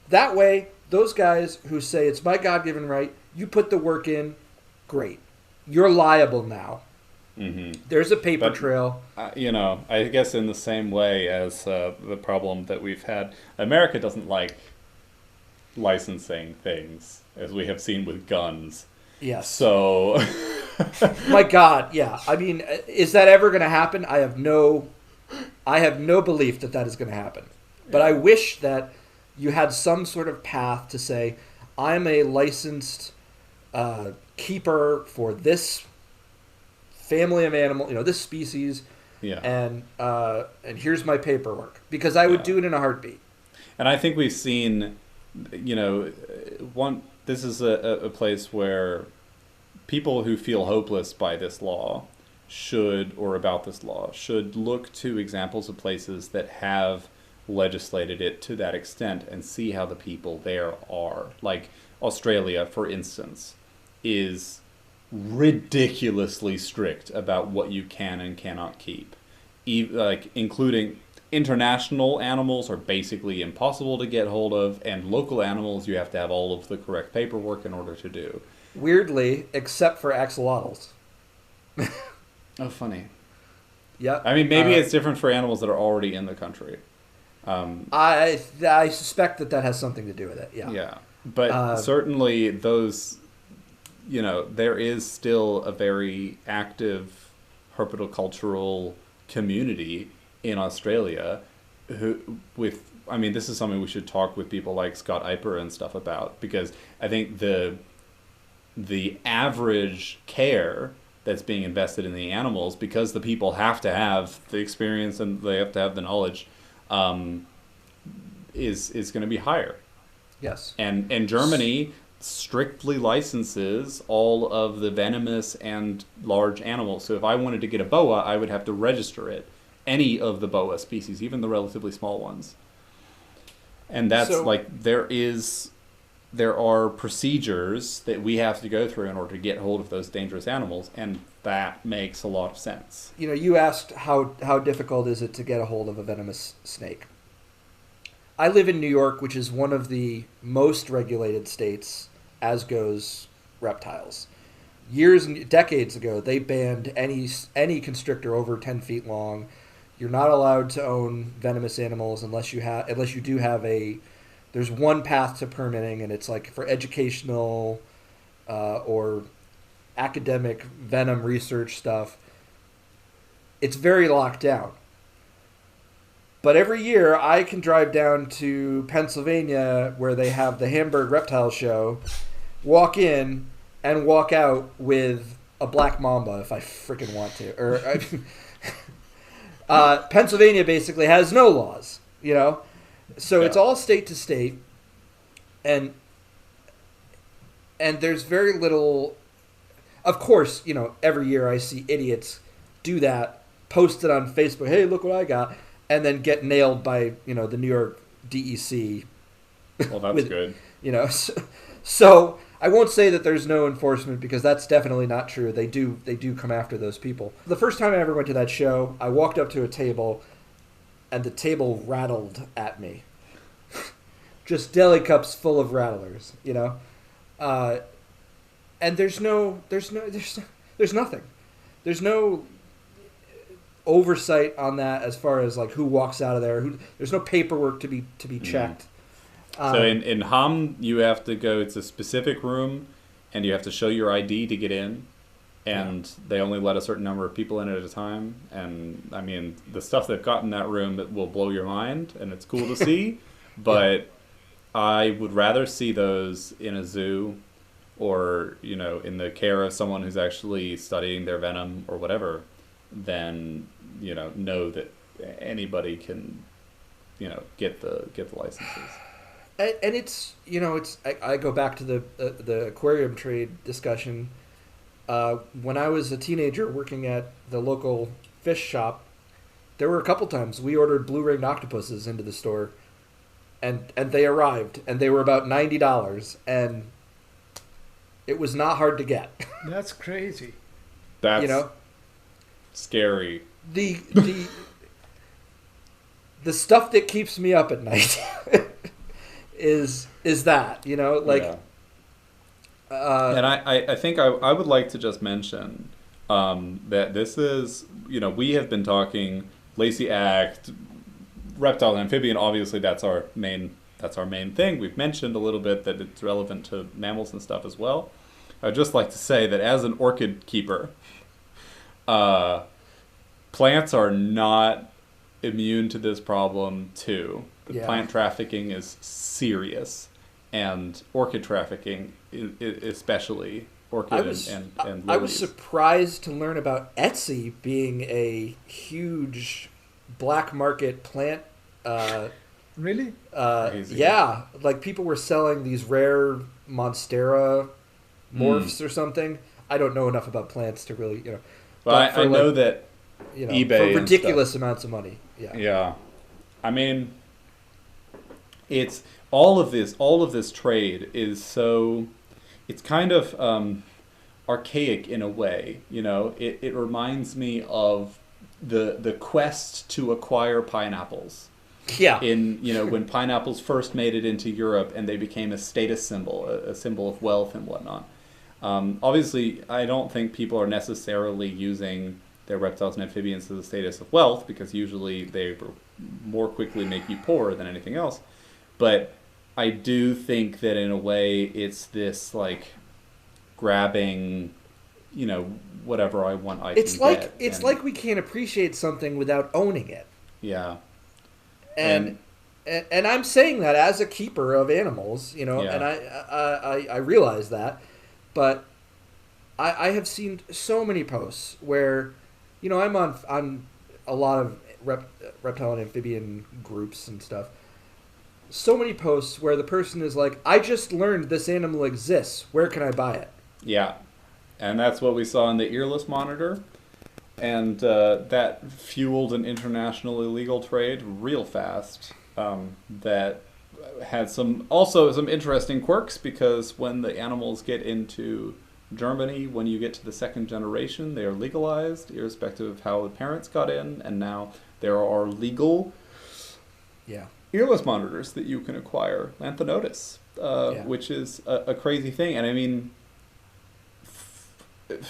That way, those guys who say it's my God-given right, you put the work in, great. You're liable now. Mm-hmm. There's a paper trail. I guess in the same way as the problem that we've had, America doesn't like licensing things, as we have seen with guns. Yes. So, my God, yeah. I mean, is that ever going to happen? I have no belief that is going to happen. But I wish that you had some sort of path to say, I'm a licensed keeper for this family of animal, this species, and here's my paperwork, because I would do it in a heartbeat. And I think we've seen, this is a place where people who feel hopeless by this law should look to examples of places that have legislated it to that extent and see how the people there are. Like Australia, for instance, is ridiculously strict about what you can and cannot keep. Including international animals are basically impossible to get hold of, and local animals you have to have all of the correct paperwork in order to do. Weirdly, except for axolotls. Oh, funny. Yeah. I mean, maybe it's different for animals that are already in the country. I suspect that has something to do with it. Yeah. Yeah, but certainly those, there is still a very active herpetocultural community in Australia this is something we should talk with people like Scott Eiper and stuff about, because I think the average care that's being invested in the animals, because the people have to have the experience and they have to have the knowledge, is going to be higher. Yes. And Germany strictly licenses all of the venomous and large animals. So if I wanted to get a boa, I would have to register it. Any of the boa species, even the relatively small ones. And that's there are procedures that we have to go through in order to get hold of those dangerous animals, and that makes a lot of sense. You asked how difficult is it to get a hold of a venomous snake. I live in New York, which is one of the most regulated states, as goes reptiles. Decades ago, they banned any constrictor over 10 feet long. You're not allowed to own venomous animals unless you do have there's one path to permitting, and it's like for educational or academic venom research stuff. It's very locked down. But every year I can drive down to Pennsylvania where they have the Hamburg Reptile Show, walk in and walk out with a black mamba if I freaking want to. Pennsylvania basically has no laws, So it's all state to state, and there's very little. Of course, every year I see idiots do that, post it on Facebook. Hey, look what I got, and then get nailed by the New York DEC. Well, that's good. So I won't say that there's no enforcement, because that's definitely not true. They do come after those people. The first time I ever went to that show, I walked up to a table, and the table rattled at me. Just deli cups full of rattlers, and there's nothing. There's no oversight on that as far as like who walks out of there. There's no paperwork to be checked. So in Hamm, you have to go. It's a specific room, and you have to show your ID to get in. And they only let a certain number of people in at a time. And I mean, the stuff they've got in that room that will blow your mind, and it's cool to see. But I would rather see those in a zoo, or in the care of someone who's actually studying their venom or whatever, than know that anybody can get the licenses. And it's I go back to the aquarium trade discussion. When I was a teenager working at the local fish shop, there were a couple times we ordered blue-ringed octopuses into the store, and they arrived, and they were about $90, and it was not hard to get. That's crazy. That's scary. The stuff that keeps me up at night is that, and I think I would like to just mention that this is, we have been talking Lacey Act, reptile and amphibian. Obviously, that's our main thing. We've mentioned a little bit that it's relevant to mammals and stuff as well. I'd just like to say that as an orchid keeper, plants are not immune to this problem too. Plant trafficking is serious, and orchid trafficking, especially orchid and lilies. I was surprised to learn about Etsy being a huge black market plant. Really? Yeah, like people were selling these rare Monstera morphs or something. I don't know enough about plants to really, But I know that eBay for ridiculous amounts of money. Yeah. Yeah, I mean, it's all of this trade is so, it's kind of archaic in a way. It reminds me of the quest to acquire pineapples. Yeah. When pineapples first made it into Europe and they became a status symbol, a symbol of wealth and whatnot. Obviously, I don't think people are necessarily using their reptiles and amphibians to the status of wealth, because usually they more quickly make you poor than anything else. But I do think that in a way it's this like grabbing, whatever I want I it's can like get. it's And, like we can't appreciate something without owning it. yeah. And I'm saying that as a keeper of animals, Yeah. and I realize that, but I have seen so many posts where, I'm on a lot of reptile and amphibian groups and stuff. So many posts where the person is like, I just learned this animal exists. Where can I buy it? Yeah. And that's what we saw in the earless monitor. And that fueled an international illegal trade real fast. That had some interesting quirks, because when the animals get into Germany, when you get to the second generation, they are legalized, irrespective of how the parents got in. And now there are legal earless monitors that you can acquire, Lanthanotis, which is a crazy thing. And I mean,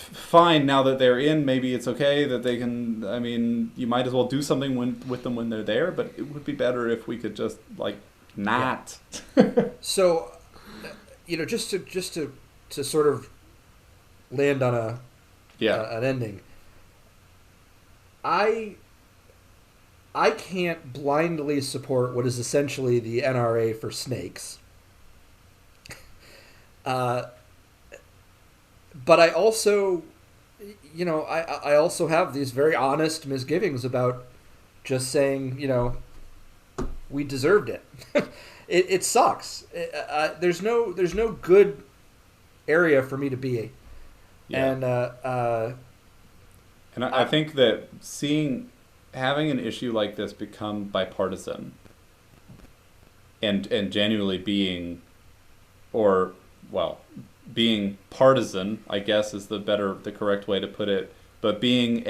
fine, now that they're in, maybe it's okay that they can, I mean, you might as well do something with them when they're there, but it would be better if we could just, like, not. Yeah. So, just to sort of land on an ending, I can't blindly support what is essentially the NRA for snakes. But I also, I also have these very honest misgivings about just saying, we deserved it. It sucks. There's no good area for me to be. Yeah. And I think that having an issue like this become bipartisan and genuinely being partisan, I guess is the correct way to put it, but being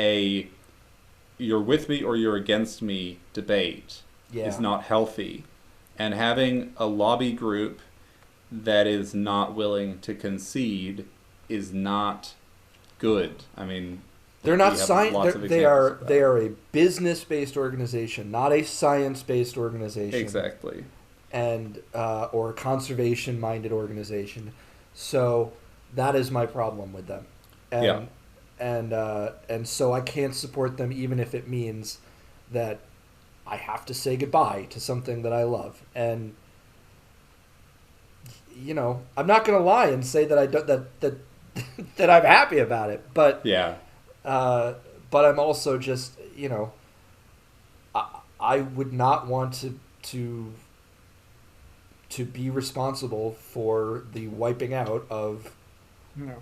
you're with me or you're against me debate is not healthy. And having a lobby group that is not willing to concede is not good. I mean, they're not science. They are a business-based organization, not a science-based organization. Exactly. And or a conservation-minded organization. So that is my problem with them. And so I can't support them, even if it means that I have to say goodbye to something that I love. And I'm not going to lie and say that I don't that I'm happy about it. But but I'm also just I would not want to be responsible for the wiping out of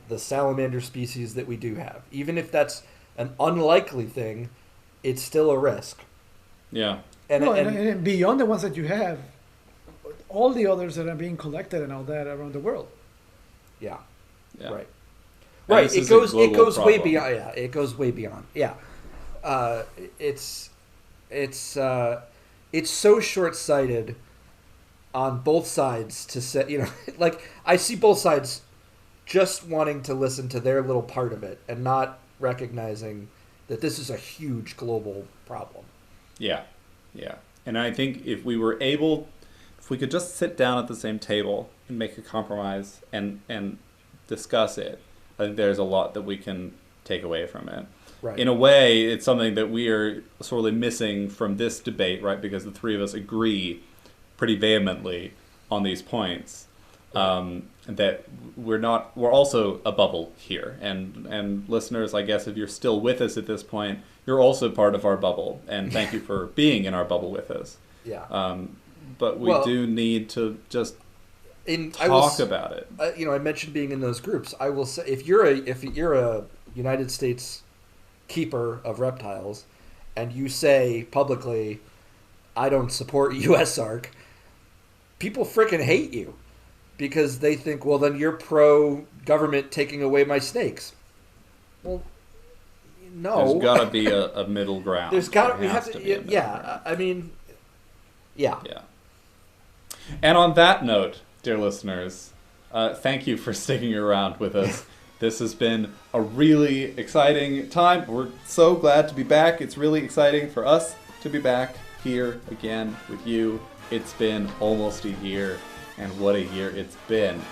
the salamander species that we do have. Even if that's an unlikely thing, it's still a risk. Yeah. And beyond the ones that you have, all the others that are being collected and all that around the world. Yeah. Right. And right. It goes way beyond. Yeah. It goes way beyond. Yeah. It's so short-sighted on both sides to say, like, I see both sides just wanting to listen to their little part of it and not recognizing that this is a huge global problem. Yeah. And I think if we could just sit down at the same table and make a compromise and discuss it, I think there's a lot that we can take away from it. Right. In a way, it's something that we are sorely missing from this debate, right? Because the three of us agree pretty vehemently on these points. That we're also a bubble here. And listeners, I guess if you're still with us at this point, you're also part of our bubble. And thank you for being in our bubble with us. Yeah. But we do need to just talk about it. I mentioned being in those groups. I will say, if you're a United States keeper of reptiles and you say publicly, I don't support USARK, people freaking hate you because they think, well, then you're pro-government taking away my snakes. Well, no. There's got to be a middle ground. There's got to be. Yeah. I mean, yeah. Yeah. And on that note, dear listeners, thank you for sticking around with us This has been a really exciting time. We're so glad to be back. It's really exciting for us to be back here again with you. It's been almost a year, and what a year it's been.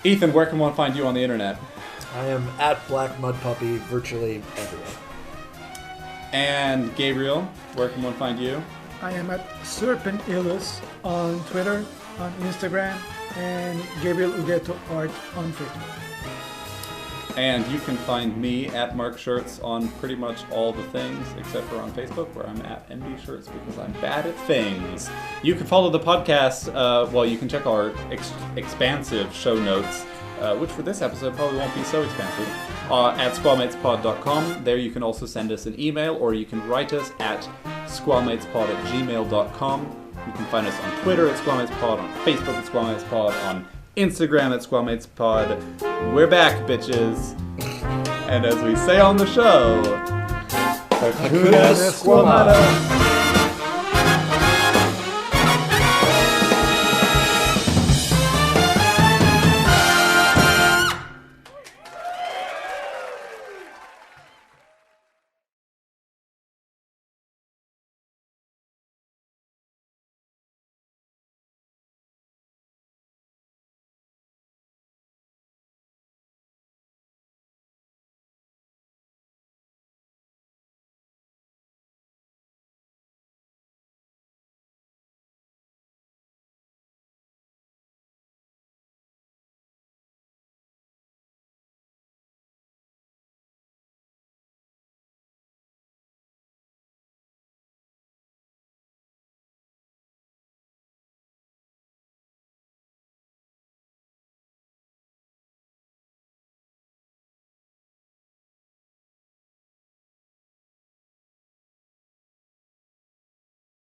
Ethan, where can one find you on the internet? I am at Black Mud Puppy virtually everywhere. And Gabriel, where can one find you? I am at Serpent Illus on Twitter, on Instagram, and Gabriel Ugeto Art on Facebook. And you can find me at Mark Shirts on pretty much all the things, except for on Facebook, where I'm at MD Shirts because I'm bad at things. You can follow the podcast, you can check our expansive show notes, which for this episode probably won't be so expansive, at SquaMatesPod.com. There you can also send us an email, or you can write us at SquaMatesPod@gmail.com. You can find us on Twitter at SquaMatesPod, on Facebook at SquaMatesPod, on Instagram at SquaMatesPod. We're back, bitches. And as we say on the show, Hakuna Squamata.